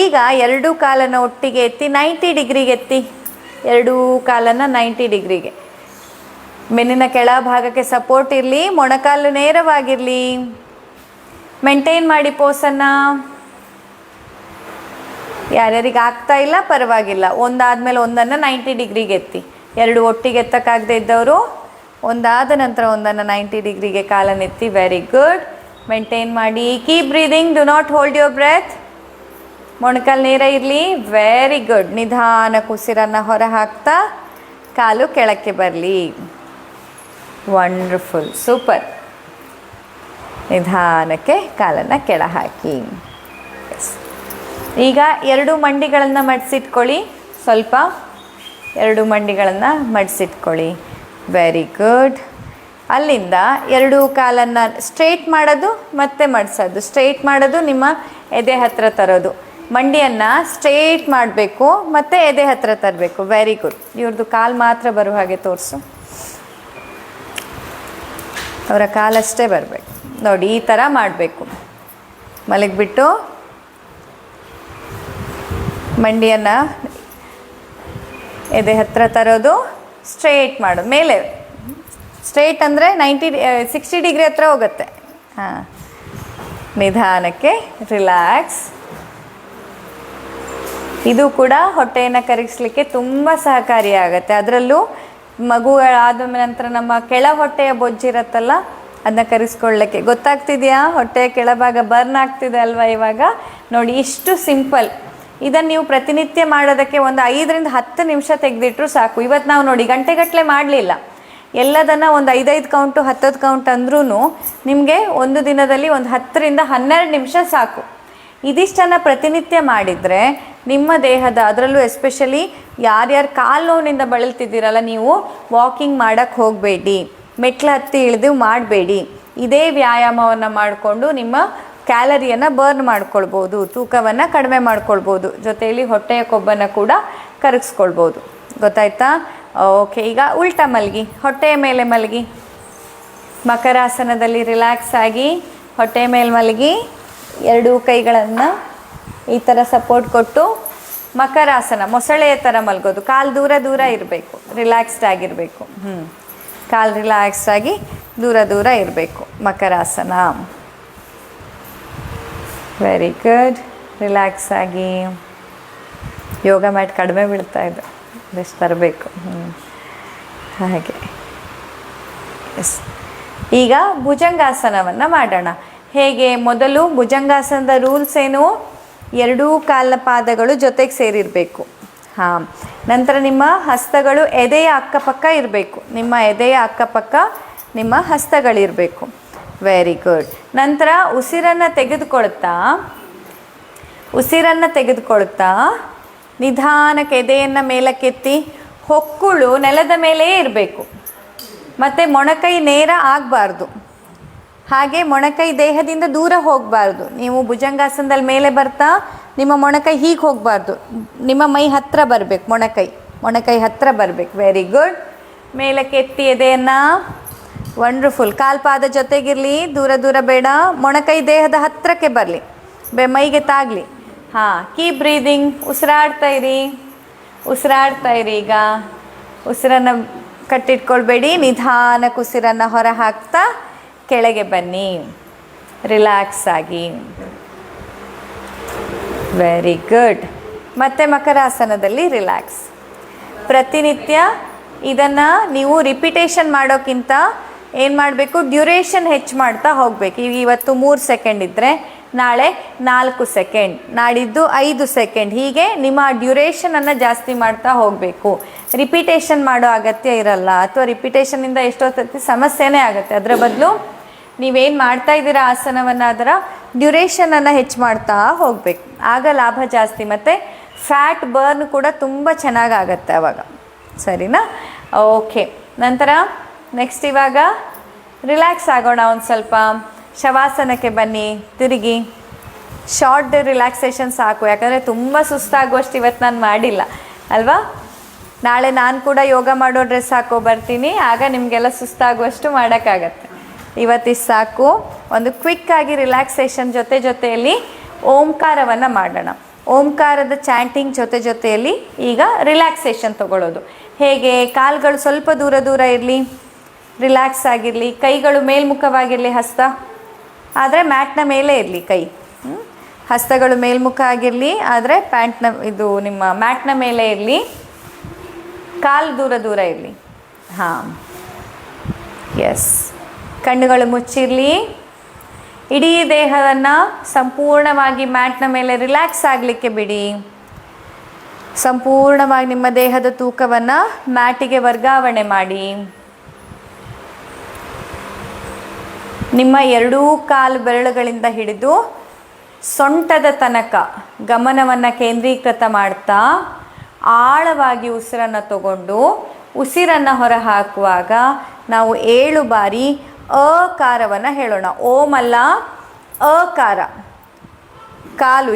ಈಗ ಎರಡೂ ಕಾಲನ್ನು ಒಟ್ಟಿಗೆ ಎತ್ತಿ 90 ಡಿಗ್ರಿಗೆ ಎತ್ತಿ. ಎರಡೂ ಕಾಲನ್ನು 90 ಡಿಗ್ರಿಗೆ. ಬೆನ್ನಿನ ಕೆಳಭಾಗಕ್ಕೆ ಸಪೋರ್ಟ್ ಇರಲಿ. ಮೊಣಕಾಲು ನೇರವಾಗಿರಲಿ. ಮೇಂಟೈನ್ ಮಾಡಿ ಪೋಸನ್ನು. ಯಾರ್ಯಾರಿಗೆ ಆಗ್ತಾ ಇಲ್ಲ ಪರವಾಗಿಲ್ಲ, ಒಂದಾದಮೇಲೆ ಒಂದನ್ನು 90 ಡಿಗ್ರಿಗೆ ಎತ್ತಿ. ಎರಡು ಒಟ್ಟಿಗೆ ಎತ್ತಕ್ಕಾಗದೇ ಇದ್ದವರು ಒಂದಾದ ನಂತರ ಒಂದನ್ನು 90 ಡಿಗ್ರಿಗೆ ಕಾಲನ್ನು ಎತ್ತಿ. Very good. ಮೇಂಟೈನ್ ಮಾಡಿ. Keep breathing. Do not hold your breath. ಮೊಣಕಾಲು ನೇರ ಇರಲಿ. Very good. ನಿಧಾನಕ್ಕೆ ಉಸಿರನ್ನು ಹೊರ ಹಾಕ್ತಾ ಕಾಲು ಕೆಳಕ್ಕೆ ಬರಲಿ. ವಂಡರ್ಫುಲ್. ಸೂಪರ್. ನಿಧಾನಕ್ಕೆ ಕಾಲನ್ನು ಕೆಳ ಹಾಕಿ. ಈಗ ಎರಡು ಮಂಡಿಗಳನ್ನು ಮಡಿಸಿಟ್ಕೊಳ್ಳಿ. ಸ್ವಲ್ಪ ಎರಡು ಮಂಡಿಗಳನ್ನು ಮಡಿಸಿಟ್ಕೊಳ್ಳಿ. Very good. ಅಲ್ಲಿಂದ ಎರಡು ಕಾಲನ್ನು ಸ್ಟ್ರೈಟ್ ಮಾಡೋದು ಮತ್ತು ಮಡಿಸೋದು. ಸ್ಟ್ರೈಟ್ ಮಾಡೋದು, ನಿಮ್ಮ ಎದೆ ಹತ್ತಿರ ತರೋದು. ಮಂಡಿಯನ್ನು ಸ್ಟ್ರೈಟ್ ಮಾಡಬೇಕು ಮತ್ತು ಎದೆ ಹತ್ತಿರ ತರಬೇಕು. Very good. ಇವ್ರದ್ದು ಕಾಲು ಮಾತ್ರ ಬರೋ ಹಾಗೆ ತೋರಿಸು. ಅವರ ಕಾಲಷ್ಟೇ ಬರಬೇಕು ನೋಡಿ. ಈ ಥರ ಮಾಡಬೇಕು. ಮಲಗಿಬಿಟ್ಟು ಮಂಡಿಯನ್ನು ಎದೆ ಹತ್ತಿರ ತರೋದು, ಸ್ಟ್ರೈಟ್ ಮಾಡೋದು. ಮೇಲೆ ಸ್ಟ್ರೈಟ್ ಅಂದರೆ 60 ಡಿಗ್ರಿ ಹತ್ರ ಹೋಗುತ್ತೆ. ಹಾಂ, ನಿಧಾನಕ್ಕೆ ರಿಲ್ಯಾಕ್ಸ್. ಇದು ಕೂಡ ಹೊಟ್ಟೆಯನ್ನು ಕರಗಿಸ್ಲಿಕ್ಕೆ ತುಂಬ ಸಹಕಾರಿಯಾಗತ್ತೆ. ಅದರಲ್ಲೂ ಮಗುಗಳಾದ ನಂತರ ನಮ್ಮ ಕೆಳ ಹೊಟ್ಟೆಯ ಬೊಜ್ಜಿರತ್ತಲ್ಲ, ಅದನ್ನ ಕರೆಸ್ಕೊಳ್ಳೋಕ್ಕೆ. ಗೊತ್ತಾಗ್ತಿದೆಯಾ? ಹೊಟ್ಟೆಯ ಕೆಳಭಾಗ ಬರ್ನ್ ಆಗ್ತಿದೆ ಅಲ್ವಾ ಇವಾಗ? ನೋಡಿ, ಇಷ್ಟು ಸಿಂಪಲ್. ಇದನ್ನು ನೀವು ಪ್ರತಿನಿತ್ಯ ಮಾಡೋದಕ್ಕೆ ಒಂದು 5-10 ನಿಮಿಷ ತೆಗೆದಿಟ್ರು ಸಾಕು. ಇವತ್ತು ನಾವು ನೋಡಿ ಗಂಟೆಗಟ್ಟಲೆ ಮಾಡಲಿಲ್ಲ, ಎಲ್ಲದನ್ನು ಒಂದು 5 ಕೌಂಟು 10 ಕೌಂಟ್ ಅಂದ್ರೂ ನಿಮಗೆ ಒಂದು ದಿನದಲ್ಲಿ ಒಂದು 10-12 ನಿಮಿಷ ಸಾಕು. ಇದಿಷ್ಟನ್ನು ಪ್ರತಿನಿತ್ಯ ಮಾಡಿದರೆ ನಿಮ್ಮ ದೇಹದ, ಅದರಲ್ಲೂ ಎಸ್ಪೆಷಲಿ ಯಾರ್ಯಾರು ಕಾಲು ನೋವಿನಿಂದ ಬಳಲ್ತಿದ್ದೀರಲ್ಲ, ನೀವು ವಾಕಿಂಗ್ ಮಾಡೋಕ್ಕೆ ಹೋಗಬೇಡಿ, ಮೆಟ್ಲು ಹತ್ತಿ ಇಳಿದು ಮಾಡಬೇಡಿ. ಇದೇ ವ್ಯಾಯಾಮವನ್ನು ಮಾಡಿಕೊಂಡು ನಿಮ್ಮ ಕ್ಯಾಲರಿಯನ್ನು ಬರ್ನ್ ಮಾಡ್ಕೊಳ್ಬೋದು, ತೂಕವನ್ನು ಕಡಿಮೆ ಮಾಡ್ಕೊಳ್ಬೋದು, ಜೊತೆಯಲ್ಲಿ ಹೊಟ್ಟೆಯ ಕೊಬ್ಬನ್ನು ಕೂಡ ಕರಗಿಸ್ಕೊಳ್ಬೋದು. ಗೊತ್ತಾಯ್ತಾ? ಓಕೆ, ಈಗ ಉಲ್ಟಾ ಮಲಗಿ, ಹೊಟ್ಟೆಯ ಮೇಲೆ ಮಲಗಿ, ಮಕರಾಸನದಲ್ಲಿ ರಿಲ್ಯಾಕ್ಸ್ ಆಗಿ ಹೊಟ್ಟೆಯ ಮೇಲೆ ಮಲಗಿ, ಎರಡೂ ಕೈಗಳನ್ನು ಈ ಥರ ಸಪೋರ್ಟ್ ಕೊಟ್ಟು ಮಕರಾಸನ, ಮೊಸಳೆಯ ಥರ ಮಲಗೋದು. ಕಾಲು ದೂರ ದೂರ ಇರಬೇಕು, ರಿಲ್ಯಾಕ್ಸ್ಡ್ ಆಗಿರಬೇಕು. ಕಾಲು ರಿಲ್ಯಾಕ್ಸ್ ಆಗಿ ದೂರ ದೂರ ಇರಬೇಕು. ಮಕರಾಸನ. Very good. ರಿಲ್ಯಾಕ್ಸ್ ಆಗಿ. ಯೋಗ ಮ್ಯಾಟ್ ಕಡಿಮೆ ಬೀಳ್ತಾ ಇದೆ, ಬೆಸ್ಟ್ ತರಬೇಕು. ಹಾಗೆ. ಎಸ್. ಈಗ ಭುಜಂಗಾಸನವನ್ನು ಮಾಡೋಣ. ಹೇಗೆ? ಮೊದಲು ಭುಜಂಗಾಸನದ ರೂಲ್ಸ್ ಏನು? ಎರಡೂ ಕಾಲಿನ ಪಾದಗಳು ಜೊತೆಗೆ ಸೇರಿರಬೇಕು. ಹಾಂ. ನಂತರ ನಿಮ್ಮ ಹಸ್ತಗಳು ಎದೆಯ ಅಕ್ಕಪಕ್ಕ ಇರಬೇಕು. ನಿಮ್ಮ ಎದೆಯ ಅಕ್ಕಪಕ್ಕ ನಿಮ್ಮ ಹಸ್ತಗಳಿರಬೇಕು. Very good. ನಂತರ ಉಸಿರನ್ನು ತೆಗೆದುಕೊಳ್ತಾ ನಿಧಾನಕ್ಕೆ ಎದೆಯನ್ನು ಮೇಲಕ್ಕೆತ್ತಿ, ಹೊಕ್ಕುಳು ನೆಲದ ಮೇಲೆಯೇ ಇರಬೇಕು. ಮತ್ತು ಮೊಣಕೈ ನೇರ ಆಗಬಾರ್ದು, ಹಾಗೆ ಮೊಣಕೈ ದೇಹದಿಂದ ದೂರ ಹೋಗಬಾರ್ದು. ನೀವು ಭುಜಂಗಾಸನದಲ್ಲಿ ಮೇಲೆ ಬರ್ತಾ ನಿಮ್ಮ ಮೊಣಕೈ ಹೀಗೆ ಹೋಗಬಾರ್ದು, ನಿಮ್ಮ ಮೈ ಹತ್ತಿರ ಬರಬೇಕು, ಮೊಣಕೈ ಹತ್ತಿರ ಬರಬೇಕು. Very good. ಮೇಲಕ್ಕೆ ಎತ್ತಿ ಎದೆಯನ್ನು. ವಂಡರ್ಫುಲ್. ಕಾಲ್ಪಾದ ಜೊತೆಗಿರಲಿ, ದೂರ ದೂರ ಬೇಡ. ಮೊಣಕೈ ದೇಹದ ಹತ್ತಿರಕ್ಕೆ ಬರಲಿ, ಮೈಗೆ ತಾಗಲಿ. ಹಾಂ. Keep breathing. ಉಸಿರಾಡ್ತಾ ಇರಿ. ಈಗ ಉಸಿರನ್ನು ಕಟ್ಟಿಟ್ಕೊಳ್ಬೇಡಿ, ನಿಧಾನಕ್ಕೆ ಉಸಿರನ್ನು ಹೊರ ಹಾಕ್ತಾ ಕೆಳಗೆ ಬನ್ನಿ, ರಿಲ್ಯಾಕ್ಸ್ ಆಗಿ. Very good. ಮತ್ತು ಮಕರಾಸನದಲ್ಲಿ ರಿಲ್ಯಾಕ್ಸ್. ಪ್ರತಿನಿತ್ಯ ಇದನ್ನು ನೀವು ರಿಪಿಟೇಷನ್ ಮಾಡೋಕ್ಕಿಂತ ಏನು ಮಾಡಬೇಕು? ಡ್ಯೂರೇಷನ್ ಹೆಚ್ಚು ಮಾಡ್ತಾ ಹೋಗಬೇಕು. ಈಗ ಇವತ್ತು 3 ಸೆಕೆಂಡ್ ಇದ್ದರೆ ನಾಳೆ 4 ಸೆಕೆಂಡ್, ನಾಡಿದ್ದು 5 ಸೆಕೆಂಡ್, ಹೀಗೆ ನಿಮ್ಮ ಡ್ಯೂರೇಷನನ್ನು ಜಾಸ್ತಿ ಮಾಡ್ತಾ ಹೋಗಬೇಕು. ರಿಪಿಟೇಷನ್ ಮಾಡೋ ಅಗತ್ಯ ಇರಲ್ಲ, ಅಥವಾ ರಿಪಿಟೇಷನಿಂದ ಎಷ್ಟೊತ್ತಿ ಸಮಸ್ಯೆನೇ ಆಗುತ್ತೆ. ಅದರ ಬದಲು ನೀವೇನು ಮಾಡ್ತಾ ಇದ್ದೀರಾ ಆಸನವನ್ನು, ಅದರ ಡ್ಯೂರೇಷನನ್ನು ಹೆಚ್ಚು ಮಾಡ್ತಾ ಹೋಗಬೇಕು. ಆಗ ಲಾಭ ಜಾಸ್ತಿ, ಮತ್ತು ಫ್ಯಾಟ್ ಬರ್ನ್ ಕೂಡ ತುಂಬ ಚೆನ್ನಾಗಾಗತ್ತೆ ಆವಾಗ. ಸರಿನಾ? ಓಕೆ. ನಂತರ ನೆಕ್ಸ್ಟ್ ಇವಾಗ ರಿಲ್ಯಾಕ್ಸ್ ಆಗೋಣ ಒಂದು ಸ್ವಲ್ಪ. ಶವಾಸನಕ್ಕೆ ಬನ್ನಿ, ತಿರುಗಿ. ಶಾರ್ಟ್ ರಿಲ್ಯಾಕ್ಸೇಷನ್ ಸಾಕು, ಯಾಕಂದರೆ ತುಂಬ ಸುಸ್ತಾಗುವಷ್ಟು ಇವತ್ತು ನಾನು ಮಾಡಿಲ್ಲ ಅಲ್ವಾ. ನಾಳೆ ನಾನು ಕೂಡ ಯೋಗ ಮಾಡೋ ಡ್ರೆಸ್ ಹಾಕೋ ಬರ್ತೀನಿ, ಆಗ ನಿಮಗೆಲ್ಲ ಸುಸ್ತಾಗುವಷ್ಟು ಮಾಡೋಕ್ಕಾಗತ್ತೆ. ಇವತ್ತಿಷ್ಟು ಸಾಕು. ಒಂದು ಕ್ವಿಕ್ಕಾಗಿ ರಿಲ್ಯಾಕ್ಸೇಷನ್ ಜೊತೆಯಲ್ಲಿ ಓಂಕಾರವನ್ನು ಮಾಡೋಣ. ಓಂಕಾರದ ಚಾಂಟಿಂಗ್ ಜೊತೆಯಲ್ಲಿ ಈಗ ರಿಲ್ಯಾಕ್ಸೇಷನ್ ತಗೊಳ್ಳೋದು. ಹೇಗೆ? ಕಾಲುಗಳು ಸ್ವಲ್ಪ ದೂರ ಇರಲಿ, ರಿಲ್ಯಾಕ್ಸ್ ಆಗಿರಲಿ. ಕೈಗಳು ಮೇಲ್ಮುಖವಾಗಿರಲಿ, ಹಸ್ತ ಆದರೆ ಮ್ಯಾಟ್ನ ಮೇಲೆ ಇರಲಿ ಕೈ. ಹಸ್ತಗಳು ಮೇಲ್ಮುಖ ಆಗಿರಲಿ, ಆದರೆ ನಿಮ್ಮ ಮ್ಯಾಟ್ನ ಮೇಲೆ ಇರಲಿ. ಕಾಲು ದೂರ ಇರಲಿ. ಹಾಂ, ಎಸ್. ಕಣ್ಣುಗಳು ಮುಚ್ಚಿರಲಿ. ಇಡೀ ದೇಹವನ್ನು ಸಂಪೂರ್ಣವಾಗಿ ಮ್ಯಾಟ್ನ ಮೇಲೆ ರಿಲ್ಯಾಕ್ಸ್ ಆಗಲಿಕ್ಕೆ ಬಿಡಿ. ಸಂಪೂರ್ಣವಾಗಿ ನಿಮ್ಮ ದೇಹದ ತೂಕವನ್ನು ಮ್ಯಾಟಿಗೆ ವರ್ಗಾವಣೆ ಮಾಡಿ. ನಿಮ್ಮ ಎರಡೂ ಕಾಲು ಬೆರಳುಗಳಿಂದ ಹಿಡಿದು ಸೊಂಟದ ತನಕ ಗಮನವನ್ನು ಕೇಂದ್ರೀಕೃತ ಮಾಡ್ತಾ ಆಳವಾಗಿ ಉಸಿರನ್ನು ತಗೊಂಡು, ಉಸಿರನ್ನು ಹೊರ ಹಾಕುವಾಗ ನಾವು 7 ಬಾರಿ ಅಕಾರವನ್ನು ಹೇಳೋಣ. ಓಂ ಅಲ್ಲ, ಅಕಾರ.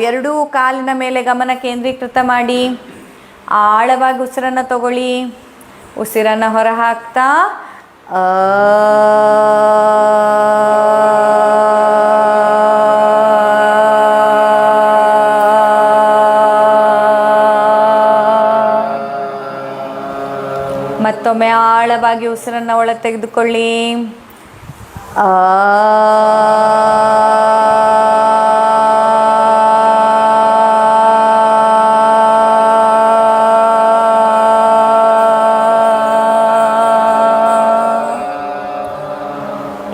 ಎರಡೂ ಕಾಲಿನ ಮೇಲೆ ಗಮನ ಕೇಂದ್ರೀಕೃತ ಮಾಡಿ ಆಳವಾಗಿ ಉಸಿರನ್ನು ತಗೊಳ್ಳಿ. ಉಸಿರನ್ನು ಹೊರ ಹಾಕ್ತಾ ಮತ್ತೊಮ್ಮೆ ಆಳವಾಗಿ ಉಸಿರನ್ನು ಒಳ ತೆಗೆದುಕೊಳ್ಳಿ.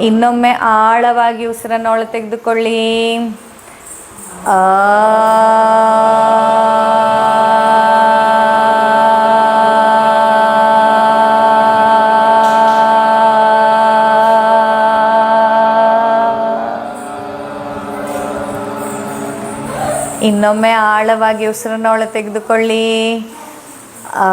ಇನ್ನೊಮ್ಮೆ ಆಳವಾಗಿ ಉಸಿರನ್ನು ಒಳ ತೆಗೆದುಕೊಳ್ಳಿ. ಇನ್ನೊಮ್ಮೆ ಆಳವಾಗಿ ಉಸಿರನ್ನು ಒಳ ತೆಗೆದುಕೊಳ್ಳಿ. ಆ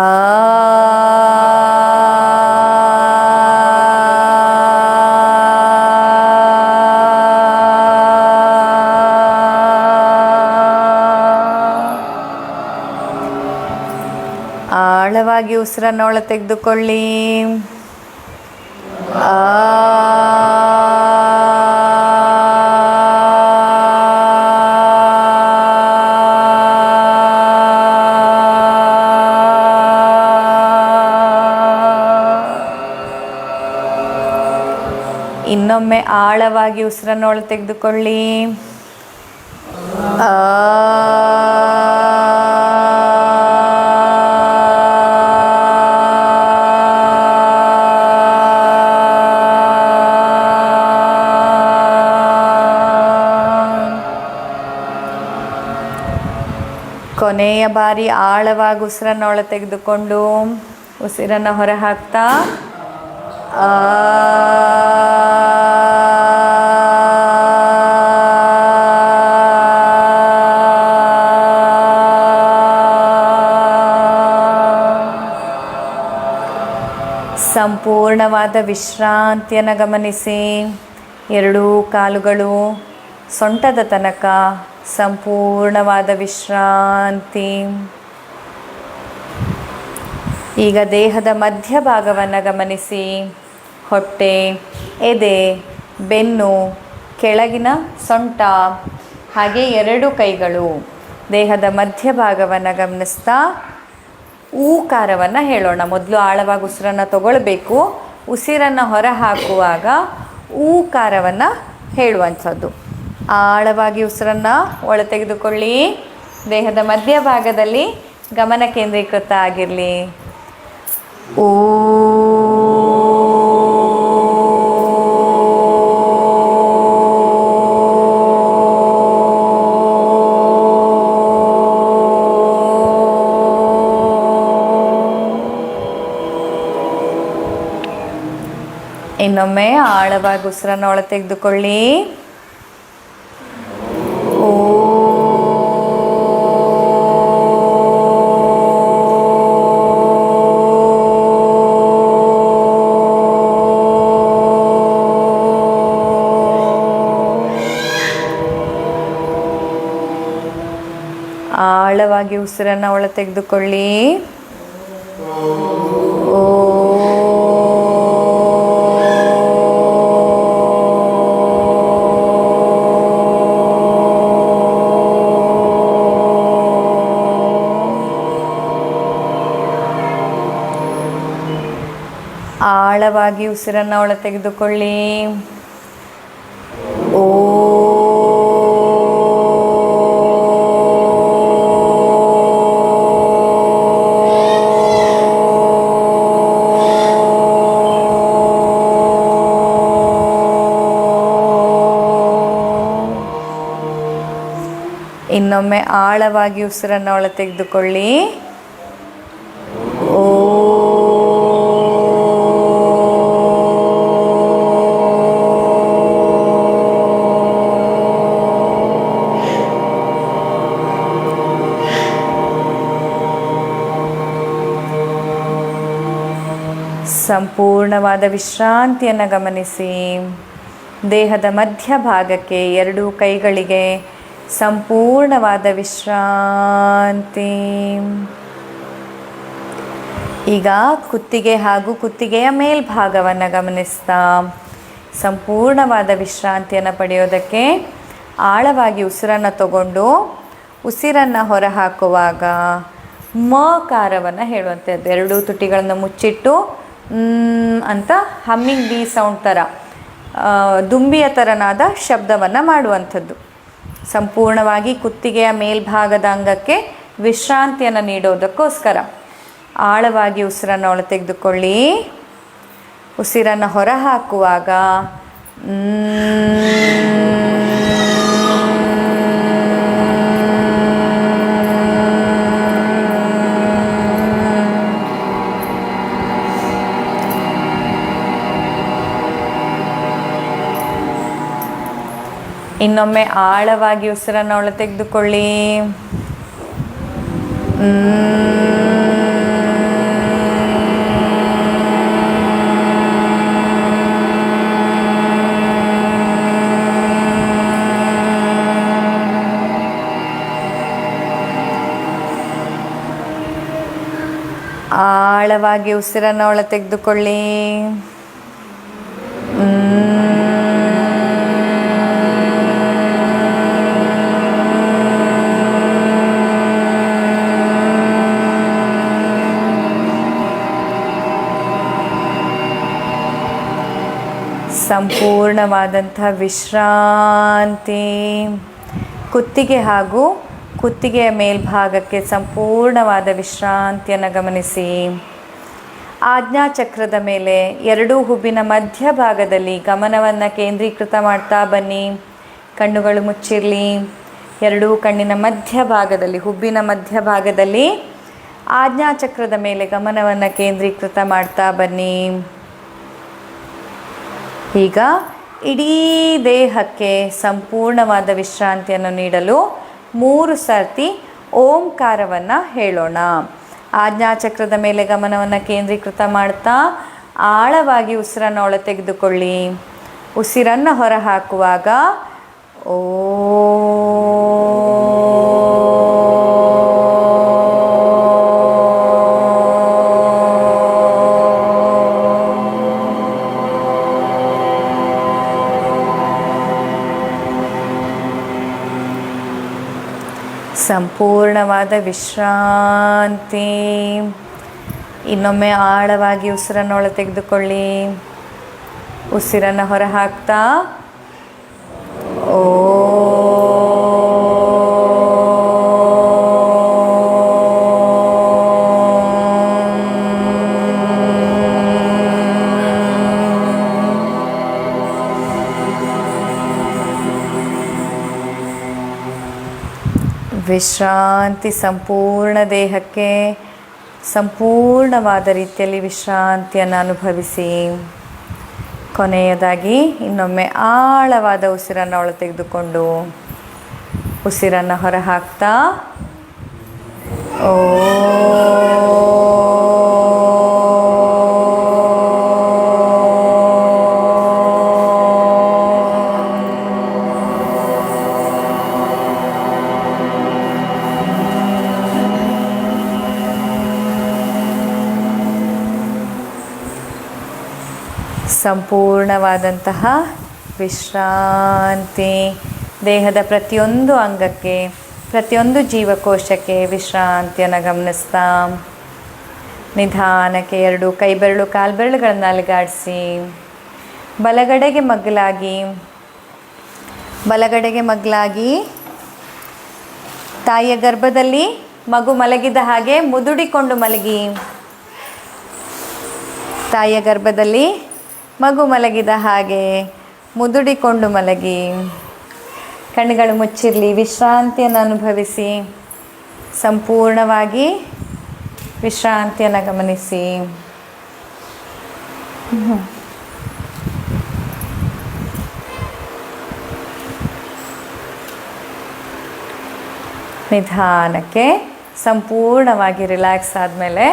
ಆಳವಾಗಿ ಉಸಿರನ್ನು ಒಳ ತೆಗೆದುಕೊಳ್ಳಿ. ಇನ್ನೊಮ್ಮೆ ಆಳವಾಗಿ ಉಸಿರನ್ನು ಒಳ ತೆಗೆದುಕೊಳ್ಳಿ. ಕೊನೆಯ ಬಾರಿ ಆಳವಾಗಿ ಉಸಿರನ್ನು ಒಳ ತೆಗೆದುಕೊಂಡು ಉಸಿರನ್ನು ಹೊರ ಹಾಕ್ತಾ ಸಂಪೂರ್ಣವಾದ ವಿಶ್ರಾಂತಿಯನ್ನು ಗಮನಿಸಿ. ಎರಡೂ ಕಾಲುಗಳು ಸೊಂಟದ ತನಕ ಸಂಪೂರ್ಣವಾದ ವಿಶ್ರಾಂತಿ. ಈಗ ದೇಹದ ಮಧ್ಯಭಾಗವನ್ನು ಗಮನಿಸಿ. ಹೊಟ್ಟೆ, ಎದೆ, ಬೆನ್ನು, ಕೆಳಗಿನ ಸೊಂಟ, ಹಾಗೆ ಎರಡು ಕೈಗಳು. ದೇಹದ ಮಧ್ಯಭಾಗವನ್ನು ಗಮನಿಸ್ತಾ ಊಕಾರವನ್ನು ಹೇಳೋಣ. ಮೊದಲು ಆಳವಾಗಿ ಉಸಿರನ್ನು ತಗೊಳ್ಬೇಕು. ಉಸಿರನ್ನು ಹೊರ ಹಾಕುವಾಗ ಊಕಾರವನ್ನು ಹೇಳುವಂಥದ್ದು. ಆಳವಾಗಿ ಉಸಿರನ್ನು ಒಳ ತೆಗೆದುಕೊಳ್ಳಿ. ದೇಹದ ಮಧ್ಯಭಾಗದಲ್ಲಿ ಗಮನ ಕೇಂದ್ರೀಕೃತ ಆಗಿರಲಿ. ಓ ಇನ್ನೊಮ್ಮೆ ಆಳವಾಗಿ ಉಸಿರನ್ನು ಒಳ ತೆಗೆದುಕೊಳ್ಳಿ. ಆಳವಾಗಿ ಉಸಿರನ್ನು ಒಳ ತೆಗೆದುಕೊಳ್ಳಿ. ಆಳವಾಗಿ ಉಸಿರನ್ನು ಒಳ ತೆಗೆದುಕೊಳ್ಳಿ. ಇನ್ನೊಮ್ಮೆ ಆಳವಾಗಿ ಉಸಿರನ್ನು ಒಳ ತೆಗೆದುಕೊಳ್ಳಿ. ಸಂಪೂರ್ಣವಾದ ವಿಶ್ರಾಂತಿಯನ್ನು ಗಮನಿಸಿ. ದೇಹದ ಮಧ್ಯಭಾಗಕ್ಕೆ ಎರಡೂ ಕೈಗಳಿಗೆ ಸಂಪೂರ್ಣವಾದ ವಿಶ್ರಾಂತಿ. ಈಗ ಕುತ್ತಿಗೆ ಹಾಗೂ ಕುತ್ತಿಗೆಯ ಮೇಲ್ಭಾಗವನ್ನು ಗಮನಿಸ್ತಾ ಸಂಪೂರ್ಣವಾದ ವಿಶ್ರಾಂತಿಯನ್ನು ಪಡೆಯೋದಕ್ಕೆ ಆಳವಾಗಿ ಉಸಿರನ್ನು ತಗೊಂಡು ಉಸಿರನ್ನು ಹೊರ ಹಾಕುವಾಗ ಮಕಾರವನ್ನು ಹೇಳುವಂಥದ್ದು. ಎರಡೂ ತುಟಿಗಳನ್ನು ಮುಚ್ಚಿಟ್ಟು ಅಂತ ಹಮ್ಮಿಂಗ್ ಬೀ ಸೌಂಡ್ ಥರ, ದುಂಬಿಯ ಥರನಾದ ಶಬ್ದವನ್ನು ಮಾಡುವಂಥದ್ದು. ಸಂಪೂರ್ಣವಾಗಿ ಕುತ್ತಿಗೆಯ ಮೇಲ್ಭಾಗದ ಅಂಗಕ್ಕೆ ವಿಶ್ರಾಂತಿಯನ್ನು ನೀಡೋದಕ್ಕೋಸ್ಕರ ಆಳವಾಗಿ ಉಸಿರನ್ನು ಒಳ ತೆಗೆದುಕೊಳ್ಳಿ. ಉಸಿರನ್ನು ಹೊರ ಹಾಕುವಾಗ ಇನ್ನೊಮ್ಮೆ ಆಳವಾಗಿ ಉಸಿರನ್ನು ಒಳ ತೆಗೆದುಕೊಳ್ಳಿ. ಆಳವಾಗಿ ಉಸಿರನ್ನು ಒಳ ತೆಗೆದುಕೊಳ್ಳಿ. ಸಂಪೂರ್ಣವಾದಂಥ ವಿಶ್ರಾಂತಿ. ಕುತ್ತಿಗೆ ಹಾಗೂ ಕುತ್ತಿಗೆಯ ಮೇಲ್ಭಾಗಕ್ಕೆ ಸಂಪೂರ್ಣವಾದ ವಿಶ್ರಾಂತಿಯನ್ನು ಗಮನಿಸಿ. ಆಜ್ಞಾಚಕ್ರದ ಮೇಲೆ ಎರಡೂ ಹುಬ್ಬಿನ ಮಧ್ಯಭಾಗದಲ್ಲಿ ಗಮನವನ್ನು ಕೇಂದ್ರೀಕೃತ ಮಾಡ್ತಾ ಬನ್ನಿ. ಕಣ್ಣುಗಳು ಮುಚ್ಚಿರಲಿ. ಎರಡೂ ಕಣ್ಣಿನ ಮಧ್ಯಭಾಗದಲ್ಲಿ, ಹುಬ್ಬಿನ ಮಧ್ಯಭಾಗದಲ್ಲಿ ಆಜ್ಞಾಚಕ್ರದ ಮೇಲೆ ಗಮನವನ್ನು ಕೇಂದ್ರೀಕೃತ ಮಾಡ್ತಾ ಬನ್ನಿ. ಈಗ ಇಡೀ ದೇಹಕ್ಕೆ ಸಂಪೂರ್ಣವಾದ ವಿಶ್ರಾಂತಿಯನ್ನು ನೀಡಲು 3 ಸರ್ತಿ ಓಂಕಾರವನ್ನು ಹೇಳೋಣ. ಆಜ್ಞಾಚಕ್ರದ ಮೇಲೆ ಗಮನವನ್ನು ಕೇಂದ್ರೀಕೃತ ಮಾಡ್ತಾ ಆಳವಾಗಿ ಉಸಿರನ್ನು ಒಳ ತೆಗೆದುಕೊಳ್ಳಿ. ಉಸಿರನ್ನು ಹೊರ ಹಾಕುವಾಗ ಓ ಸಂಪೂರ್ಣವಾದ ವಿಶ್ರಾಂತಿ. ಇನ್ನೊಮ್ಮೆ ಆಳವಾಗಿ ಉಸಿರನ್ನು ಒಳ ತೆಗೆದುಕೊಳ್ಳಿ. ಉಸಿರನ್ನು ಹೊರ ಹಾಕ್ತಾ ಓ ವಿಶ್ರಾಂತಿ. ಸಂಪೂರ್ಣ ದೇಹಕ್ಕೆ ಸಂಪೂರ್ಣವಾದ ರೀತಿಯಲ್ಲಿ ವಿಶ್ರಾಂತಿಯನ್ನು ಅನುಭವಿಸಿ. ಕೊನೆಯದಾಗಿ ಇನ್ನೊಮ್ಮೆ ಆಳವಾದ ಉಸಿರನ್ನು ಒಳ ತೆಗೆದುಕೊಂಡು ಉಸಿರನ್ನು ಹೊರ ಹಾಕ್ತಾ ಓ ಸಂಪೂರ್ಣವಾದಂತಹ ವಿಶ್ರಾಂತಿ. ದೇಹದ ಪ್ರತಿಯೊಂದು ಅಂಗಕ್ಕೆ, ಪ್ರತಿಯೊಂದು ಜೀವಕೋಶಕ್ಕೆ ವಿಶ್ರಾಂತಿಯನ್ನು ಗಮನಿಸ್ತಾ ನಿಧಾನಕ್ಕೆ 2 ಕೈ ಬೆರಳು ಕಾಲು ಬೆರಳುಗಳನ್ನು ಅಲುಗಾಡಿಸಿ ಬಲಗಡೆಗೆ ಮಗ್ಲಾಗಿ ತಾಯಿಯ ಗರ್ಭದಲ್ಲಿ ಮಗು ಮಲಗಿದ ಹಾಗೆ ಮುದುಡಿಕೊಂಡು ಮಲಗಿ. ತಾಯಿಯ ಗರ್ಭದಲ್ಲಿ ಮಗು ಮಲಗಿದ ಹಾಗೆ ಮುದುಡಿಕೊಂಡು ಮಲಗಿ. ಕಣ್ಣುಗಳು ಮುಚ್ಚಿರಲಿ. ವಿಶ್ರಾಂತಿಯನ್ನು ಅನುಭವಿಸಿ. ಸಂಪೂರ್ಣವಾಗಿ ವಿಶ್ರಾಂತಿಯನ್ನು ಗಮನಿಸಿ. ನಿಧಾನಕ್ಕೆ ಸಂಪೂರ್ಣವಾಗಿ ರಿಲ್ಯಾಕ್ಸ್ ಆದಮೇಲೆ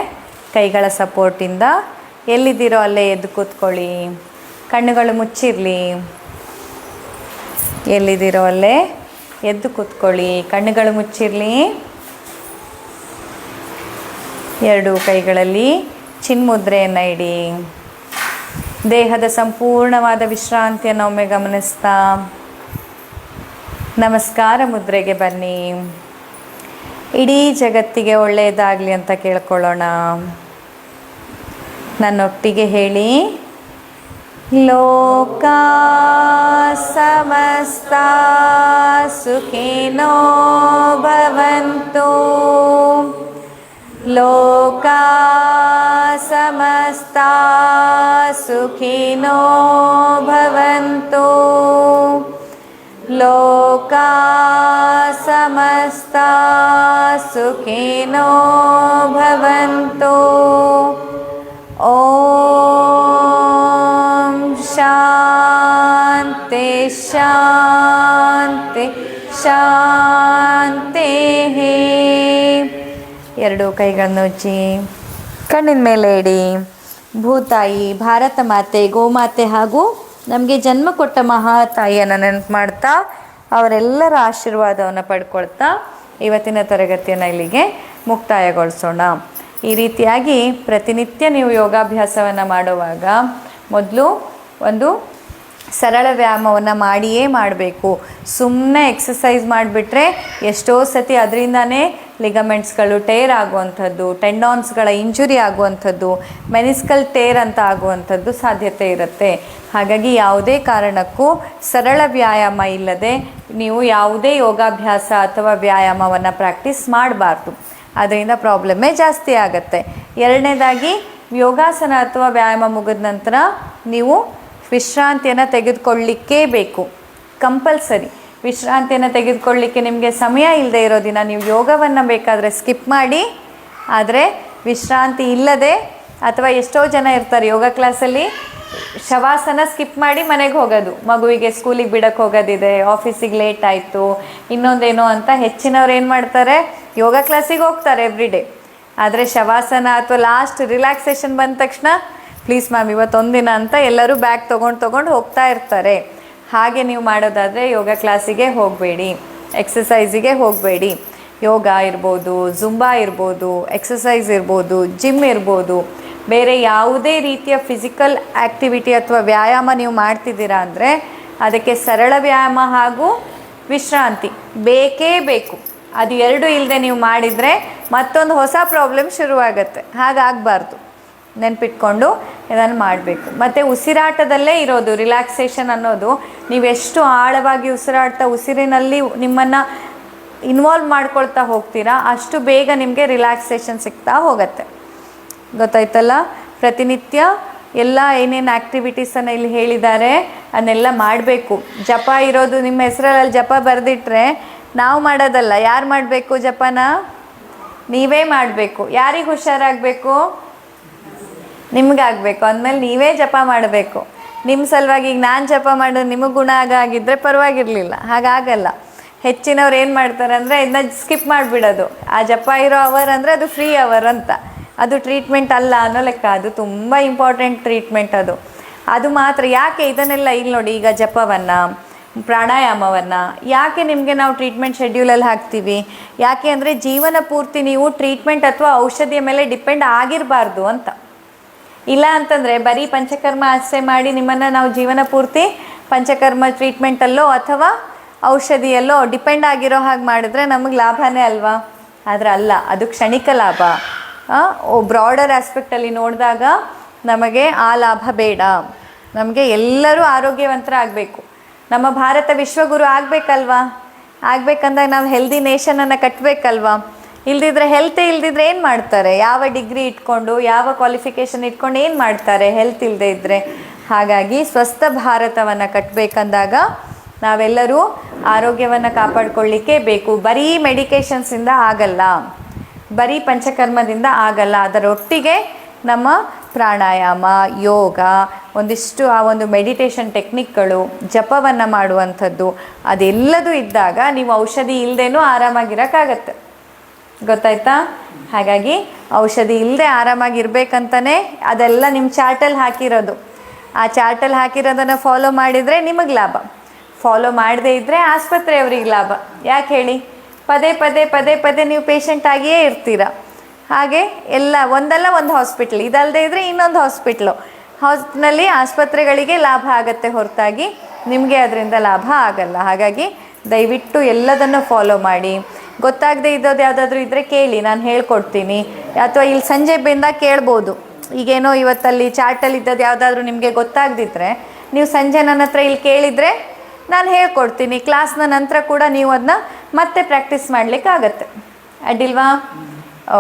ಕೈಗಳ ಸಪೋರ್ಟಿಂದ ಎಲ್ಲಿದ್ದೀರೋ ಅಲ್ಲೇ ಎದ್ದು ಕೂತ್ಕೊಳ್ಳಿ. ಕಣ್ಣುಗಳು ಮುಚ್ಚಿರಲಿ. ಎಲ್ಲಿದ್ದೀರೋ ಅಲ್ಲೇ ಎದ್ದು ಕೂತ್ಕೊಳ್ಳಿ. ಕಣ್ಣುಗಳು ಮುಚ್ಚಿರಲಿ. 2 ಕೈಗಳಲ್ಲಿ ಚಿನ್ಮುದ್ರೆಯನ್ನು ಇಡಿ. ದೇಹದ ಸಂಪೂರ್ಣವಾದ ವಿಶ್ರಾಂತಿಯನ್ನು ಒಮ್ಮೆ ಗಮನಿಸ್ತಾ ನಮಸ್ಕಾರ ಮುದ್ರೆಗೆ ಬನ್ನಿ. ಇಡೀ ಜಗತ್ತಿಗೆ ಒಳ್ಳೆಯದಾಗಲಿ ಅಂತ ಕೇಳ್ಕೊಳ್ಳೋಣ. ನನ್ನೊಟ್ಟಿಗೆ ಹೇಳಿ. ಲೋಕ ಸಮಸ್ತ ಸುಖಿನೋ ಭವಂತು. ಲೋಕ ಸಮಸ್ತ ಸುಖಿನೋ ಭವಂತು. ಲೋಕ ಸಮಸ್ತ ಸುಖಿನೋ ಭವಂತು. ಓಂ ಶಾಂತಿ ಶಾಂತಿ. ಶಾಂತೇಃ. ಎರಡು ಕೈಗಳನ್ನು ಉಜ್ಜಿ ಕಣ್ಣಿನ ಮೇಲೆ ಇಡಿ. ಭೂತಾಯಿ, ಭಾರತ ಮಾತೆ, ಗೋಮಾತೆ ಹಾಗೂ ನಮಗೆ ಜನ್ಮ ಕೊಟ್ಟ ಮಹಾತಾಯಿಯನ್ನು ನೆನಪು ಮಾಡ್ತಾ ಅವರೆಲ್ಲರ ಆಶೀರ್ವಾದವನ್ನು ಪಡ್ಕೊಳ್ತಾ ಇವತ್ತಿನ ತರಗತಿಯನ್ನು ಇಲ್ಲಿಗೆ ಮುಕ್ತಾಯಗೊಳಿಸೋಣ. ಈ ರೀತಿಯಾಗಿ ಪ್ರತಿನಿತ್ಯ ನೀವು ಯೋಗಾಭ್ಯಾಸವನ್ನು ಮಾಡುವಾಗ ಮೊದಲು ಒಂದು ಸರಳ ವ್ಯಾಯಾಮವನ್ನು ಮಾಡಿಯೇ ಮಾಡಬೇಕು. ಸುಮ್ಮನೆ ಎಕ್ಸಸೈಸ್ ಮಾಡಿಬಿಟ್ರೆ ಎಷ್ಟೋ ಸತಿ ಅದರಿಂದನೇ ಲಿಗಮೆಂಟ್ಸ್ಗಳು ಟೇರ್ ಆಗುವಂಥದ್ದು, ಟೆಂಡಾನ್ಸ್ಗಳ ಇಂಜುರಿ ಆಗುವಂಥದ್ದು, ಮೆನಿಸ್ಕಲ್ ಟೇರ್ ಅಂತ ಆಗುವಂಥದ್ದು ಸಾಧ್ಯತೆ ಇರುತ್ತೆ. ಹಾಗಾಗಿ ಯಾವುದೇ ಕಾರಣಕ್ಕೂ ಸರಳ ವ್ಯಾಯಾಮ ಇಲ್ಲದೆ ನೀವು ಯಾವುದೇ ಯೋಗಾಭ್ಯಾಸ ಅಥವಾ ವ್ಯಾಯಾಮವನ್ನು ಪ್ರಾಕ್ಟೀಸ್ ಮಾಡಬಾರ್ದು. ಅದರಿಂದ ಪ್ರಾಬ್ಲಮ್ಮೇ ಜಾಸ್ತಿ ಆಗುತ್ತೆ. ಎರಡನೇದಾಗಿ ಯೋಗಾಸನ ಅಥವಾ ವ್ಯಾಯಾಮ ಮುಗಿದ ನಂತರ ನೀವು ವಿಶ್ರಾಂತಿಯನ್ನು ತೆಗೆದುಕೊಳ್ಳಲಿಕ್ಕೇ ಬೇಕು. ಕಂಪಲ್ಸರಿ ವಿಶ್ರಾಂತಿಯನ್ನು ತೆಗೆದುಕೊಳ್ಳಲಿಕ್ಕೆ ನಿಮಗೆ ಸಮಯ ಇಲ್ಲದೆ ಇರೋ ದಿನ ನೀವು ಯೋಗವನ್ನು ಬೇಕಾದರೆ ಸ್ಕಿಪ್ ಮಾಡಿ. ಆದರೆ ವಿಶ್ರಾಂತಿ ಇಲ್ಲದೆ, ಅಥವಾ ಎಷ್ಟೋ ಜನ ಇರ್ತಾರೆ ಯೋಗ ಕ್ಲಾಸಲ್ಲಿ ಶವಾಸನ ಸ್ಕಿಪ್ ಮಾಡಿ ಮನೆಗೆ ಹೋಗೋದು, ಮಗುವಿಗೆ ಸ್ಕೂಲಿಗೆ ಬಿಡಕ್ಕೆ ಹೋಗೋದಿದೆ, ಆಫೀಸಿಗೆ ಲೇಟ್ ಆಯಿತು, ಇನ್ನೊಂದೇನೋ ಅಂತ ಹೆಚ್ಚಿನವ್ರು ಏನು ಮಾಡ್ತಾರೆ, ಯೋಗ ಕ್ಲಾಸಿಗೆ ಹೋಗ್ತಾರೆ ಎವ್ರಿ ಡೇ. ಆದರೆ ಶವಾಸನ ಅಥವಾ ಲಾಸ್ಟ್ ರಿಲ್ಯಾಕ್ಸೇಷನ್ ಬಂದ ತಕ್ಷಣ ಪ್ಲೀಸ್ ಮ್ಯಾಮ್ ಇವತ್ತೊಂದಿನ ಅಂತ ಎಲ್ಲರೂ ಬ್ಯಾಗ್ ತೊಗೊಂಡು ಹೋಗ್ತಾ ಇರ್ತಾರೆ. ಹಾಗೆ ನೀವು ಮಾಡೋದಾದರೆ ಯೋಗ ಕ್ಲಾಸಿಗೆ ಹೋಗಬೇಡಿ, ಎಕ್ಸಸೈಸಿಗೆ ಹೋಗಬೇಡಿ. ಯೋಗ ಇರ್ಬೋದು, ಜುಂಬಾ ಇರ್ಬೋದು, ಎಕ್ಸಸೈಸ್ ಇರ್ಬೋದು, ಜಿಮ್ ಇರ್ಬೋದು, ಬೇರೆ ಯಾವುದೇ ರೀತಿಯ ಫಿಸಿಕಲ್ ಆ್ಯಕ್ಟಿವಿಟಿ ಅಥವಾ ವ್ಯಾಯಾಮ ನೀವು ಮಾಡ್ತಿದ್ದೀರಾ ಅಂದರೆ ಅದಕ್ಕೆ ಸರಳ ವ್ಯಾಯಾಮ ಹಾಗೂ ವಿಶ್ರಾಂತಿ ಬೇಕೇ ಬೇಕು. ಅದು ಎರಡು ಇಲ್ಲದೆ ನೀವು ಮಾಡಿದರೆ ಮತ್ತೊಂದು ಹೊಸ ಪ್ರಾಬ್ಲಮ್ ಶುರುವಾಗತ್ತೆ. ಹಾಗಾಗಬಾರ್ದು, ನೆನ್ಪಿಟ್ಕೊಂಡು ಇದನ್ನು ಮಾಡಬೇಕು. ಮತ್ತು ಉಸಿರಾಟದಲ್ಲೇ ಇರೋದು ರಿಲ್ಯಾಕ್ಸೇಷನ್ ಅನ್ನೋದು. ನೀವೆಷ್ಟು ಆಳವಾಗಿ ಉಸಿರಾಡ್ತಾ ಉಸಿರಿನಲ್ಲಿ ನಿಮ್ಮನ್ನು ಇನ್ವಾಲ್ವ್ ಮಾಡ್ಕೊಳ್ತಾ ಹೋಗ್ತೀರಾ ಅಷ್ಟು ಬೇಗ ನಿಮಗೆ ರಿಲ್ಯಾಕ್ಸೇಷನ್ ಸಿಗ್ತಾ ಹೋಗುತ್ತೆ. ಗೊತ್ತಾಯ್ತಲ್ಲ? ಪ್ರತಿನಿತ್ಯ ಎಲ್ಲ ಏನೇನು ಆ್ಯಕ್ಟಿವಿಟೀಸನ್ನು ಇಲ್ಲಿ ಹೇಳಿದ್ದಾರೆ ಅದನ್ನೆಲ್ಲ ಮಾಡಬೇಕು. ಜಪ ಇರೋದು ನಿಮ್ಮ ಹೆಸರಲ್ಲಿ ಜಪ ಬರೆದಿಟ್ರೆ ನಾವು ಮಾಡೋದಲ್ಲ, ಯಾರು ಮಾಡಬೇಕು ಜಪನ? ನೀವೇ ಮಾಡಬೇಕು. ಯಾರಿಗೆ ಹುಷಾರಾಗಬೇಕು? ನಿಮ್ಗಾಗಬೇಕು. ಅಂದಮೇಲೆ ನೀವೇ ಜಪ ಮಾಡಬೇಕು. ನಿಮ್ಮ ಸಲುವಾಗಿ ಈಗ ನಾನು ಜಪ ಮಾಡೋದು ನಿಮಗೆ ಗುಣ ಆಗಿದ್ದರೆ ಪರವಾಗಿರಲಿಲ್ಲ. ಹಾಗಾಗಲ್ಲ. ಹೆಚ್ಚಿನವ್ರು ಏನು ಮಾಡ್ತಾರೆ ಅಂದರೆ ಇದನ್ನ ಸ್ಕಿಪ್ ಮಾಡಿಬಿಡೋದು. ಆ ಜಪ ಇರೋ ಅವರ್ ಅಂದರೆ ಅದು ಫ್ರೀ ಅವರ್ ಅಂತ. ಅದು ಟ್ರೀಟ್ಮೆಂಟ್ ಅಲ್ಲ ಅನ್ನೋ ಲೆಕ್ಕ. ಅದು ತುಂಬ ಇಂಪಾರ್ಟೆಂಟ್ ಟ್ರೀಟ್ಮೆಂಟ್ ಅದು. ಅದು ಮಾತ್ರ ಯಾಕೆ ಇದನ್ನೆಲ್ಲ ಇಲ್ಲಿ ನೋಡಿ, ಈಗ ಜಪವನ್ನು, ಪ್ರಾಣಾಯಾಮವನ್ನು ಯಾಕೆ ನಿಮಗೆ ನಾವು ಟ್ರೀಟ್ಮೆಂಟ್ ಶೆಡ್ಯೂಲಲ್ಲಿ ಹಾಕ್ತೀವಿ? ಯಾಕೆ ಅಂದರೆ ಜೀವನ ಪೂರ್ತಿ ನೀವು ಟ್ರೀಟ್ಮೆಂಟ್ ಅಥವಾ ಔಷಧಿಯ ಮೇಲೆ ಡಿಪೆಂಡ್ ಆಗಿರಬಾರ್ದು ಅಂತ. ಇಲ್ಲ ಅಂತಂದರೆ ಬರೀ ಪಂಚಕರ್ಮ ಆಶ್ರಯ ಮಾಡಿ ನಿಮ್ಮನ್ನು ನಾವು ಜೀವನ ಪೂರ್ತಿ ಪಂಚಕರ್ಮ ಟ್ರೀಟ್ಮೆಂಟಲ್ಲೋ ಅಥವಾ ಔಷಧಿಯಲ್ಲೋ ಡಿಪೆಂಡ್ ಆಗಿರೋ ಹಾಗೆ ಮಾಡಿದ್ರೆ ನಮಗೆ ಲಾಭನೇ ಅಲ್ವಾ? ಆದರೆ ಅಲ್ಲ, ಅದು ಕ್ಷಣಿಕ ಲಾಭ. ಬ್ರಾಡರ್ ಆಸ್ಪೆಕ್ಟಲ್ಲಿ ನೋಡಿದಾಗ ನಮಗೆ ಆ ಲಾಭ ಬೇಡ. ನಮಗೆ ಎಲ್ಲರೂ ಆರೋಗ್ಯವಂತರಾಗಬೇಕು. ನಮ್ಮ ಭಾರತ ವಿಶ್ವಗುರು ಆಗಬೇಕಲ್ವಾ? ಆಗಬೇಕಂದಾಗ ನಾವು ಹೆಲ್ದಿ ನೇಷನನ್ನು ಕಟ್ಟಬೇಕಲ್ವಾ? ಇಲ್ದಿದ್ರೆ ಹೆಲ್ತೇ ಇಲ್ದಿದ್ರೆ ಏನು ಮಾಡ್ತಾರೆ? ಯಾವ ಡಿಗ್ರಿ ಇಟ್ಕೊಂಡು, ಯಾವ ಕ್ವಾಲಿಫಿಕೇಷನ್ ಇಟ್ಕೊಂಡು ಏನು ಮಾಡ್ತಾರೆ ಹೆಲ್ತ್ ಇಲ್ಲದೆ ಇದ್ದರೆ? ಹಾಗಾಗಿ ಸ್ವಸ್ಥ ಭಾರತವನ್ನು ಕಟ್ಟಬೇಕಂದಾಗ ನಾವೆಲ್ಲರೂ ಆರೋಗ್ಯವನ್ನು ಕಾಪಾಡಿಕೊಳ್ಳಿಕ್ಕೆ ಬೇಕು. ಬರೀ ಮೆಡಿಕೇಷನ್ಸಿಂದ ಆಗಲ್ಲ, ಬರೀ ಪಂಚಕರ್ಮದಿಂದ ಆಗಲ್ಲ. ಅದರೊಟ್ಟಿಗೆ ನಮ್ಮ ಪ್ರಾಣಾಯಾಮ, ಯೋಗ, ಒಂದಿಷ್ಟು ಆ ಒಂದು ಮೆಡಿಟೇಷನ್ ಟೆಕ್ನಿಕ್ಗಳು, ಜಪವನ್ನು ಮಾಡುವಂಥದ್ದು ಅದೆಲ್ಲದೂ ಇದ್ದಾಗ ನೀವು ಔಷಧಿ ಇಲ್ಲದೇನೂ ಆರಾಮಾಗಿರೋಕ್ಕಾಗತ್ತೆ. ಗೊತ್ತಾಯ್ತಾ? ಹಾಗಾಗಿ ಔಷಧಿ ಇಲ್ಲದೆ ಆರಾಮಾಗಿರ್ಬೇಕಂತಲೇ ಅದೆಲ್ಲ ನಿಮ್ಮ ಚಾರ್ಟಲ್ಲಿ ಹಾಕಿರೋದು. ಆ ಚಾರ್ಟಲ್ಲಿ ಹಾಕಿರೋದನ್ನು ಫಾಲೋ ಮಾಡಿದರೆ ನಿಮಗೆ ಲಾಭ. ಫಾಲೋ ಮಾಡದೇ ಇದ್ದರೆ ಆಸ್ಪತ್ರೆಯವ್ರಿಗೆ ಲಾಭ. ಯಾಕೆ ಹೇಳಿ? ಪದೇ ಪದೇ ಪದೇ ಪದೇ ನೀವು ಪೇಷಂಟ್ ಆಗಿಯೇ ಇರ್ತೀರ. ಹಾಗೆ ಎಲ್ಲ ಒಂದಲ್ಲ ಒಂದು ಹಾಸ್ಪಿಟ್ಲ್, ಇದಲ್ಲದೆ ಇದ್ದರೆ ಇನ್ನೊಂದು ಹಾಸ್ಪಿಟ್ನಲ್ಲಿ ಆಸ್ಪತ್ರೆಗಳಿಗೆ ಲಾಭ ಆಗುತ್ತೆ ಹೊರತಾಗಿ ನಿಮಗೆ ಅದರಿಂದ ಲಾಭ ಆಗಲ್ಲ. ಹಾಗಾಗಿ ದಯವಿಟ್ಟು ಎಲ್ಲದನ್ನು ಫಾಲೋ ಮಾಡಿ. ಗೊತ್ತಾಗದೇ ಇದ್ದದ್ದು ಯಾವುದಾದ್ರೂ ಇದ್ದರೆ ಕೇಳಿ, ನಾನು ಹೇಳ್ಕೊಡ್ತೀನಿ. ಅಥವಾ ಇಲ್ಲಿ ಸಂಜೆ ಬಂದಾಗ ಕೇಳ್ಬೋದು. ಈಗೇನೋ ಇವತ್ತಲ್ಲಿ ಚಾರ್ಟಲ್ಲಿ ಇದ್ದದ್ದು ಯಾವುದಾದ್ರೂ ನಿಮಗೆ ಗೊತ್ತಾಗದಿದ್ದರೆ ನೀವು ಸಂಜೆ ನನ್ನ ಹತ್ರ ಇಲ್ಲಿ ಕೇಳಿದರೆ ನಾನು ಹೇಳ್ಕೊಡ್ತೀನಿ. ಕ್ಲಾಸ್ನ ನಂತರ ಕೂಡ ನೀವು ಅದನ್ನ ಮತ್ತೆ ಪ್ರಾಕ್ಟೀಸ್ ಮಾಡಲಿಕ್ಕಾಗತ್ತೆ. ಅಡ್ಡಿಲ್ವಾ?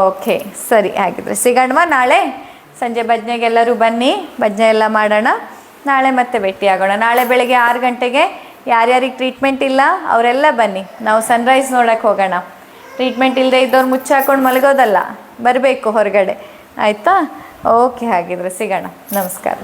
ಓಕೆ, ಸರಿ. ಹಾಗಿದ್ರೆ ಸಿಗೋಣವಾ ನಾಳೆ ಸಂಜೆ ಭಜನೆಗೆಲ್ಲರೂ ಬನ್ನಿ. ಭಜನೆ ಎಲ್ಲ ಮಾಡೋಣ. ನಾಳೆ ಮತ್ತೆ ಭೇಟಿಯಾಗೋಣ. ನಾಳೆ ಬೆಳಗ್ಗೆ 6 ಗಂಟೆಗೆ ಯಾರ್ಯಾರಿಗೆ ಟ್ರೀಟ್ಮೆಂಟ್ ಇಲ್ಲ ಅವರೆಲ್ಲ ಬನ್ನಿ. ನಾವು ಸನ್ರೈಸ್ ನೋಡೋಕ್ಕೆ ಹೋಗೋಣ. ಟ್ರೀಟ್ಮೆಂಟ್ ಇಲ್ಲದೆ ಇದ್ದವ್ರು ಮುಚ್ಚಾಕೊಂಡು ಮಲಗೋದಲ್ಲ, ಬರಬೇಕು ಹೊರಗಡೆ. ಆಯಿತಾ? ಓಕೆ, ಹಾಗಿದ್ರೆ ಸಿಗೋಣ. ನಮಸ್ಕಾರ.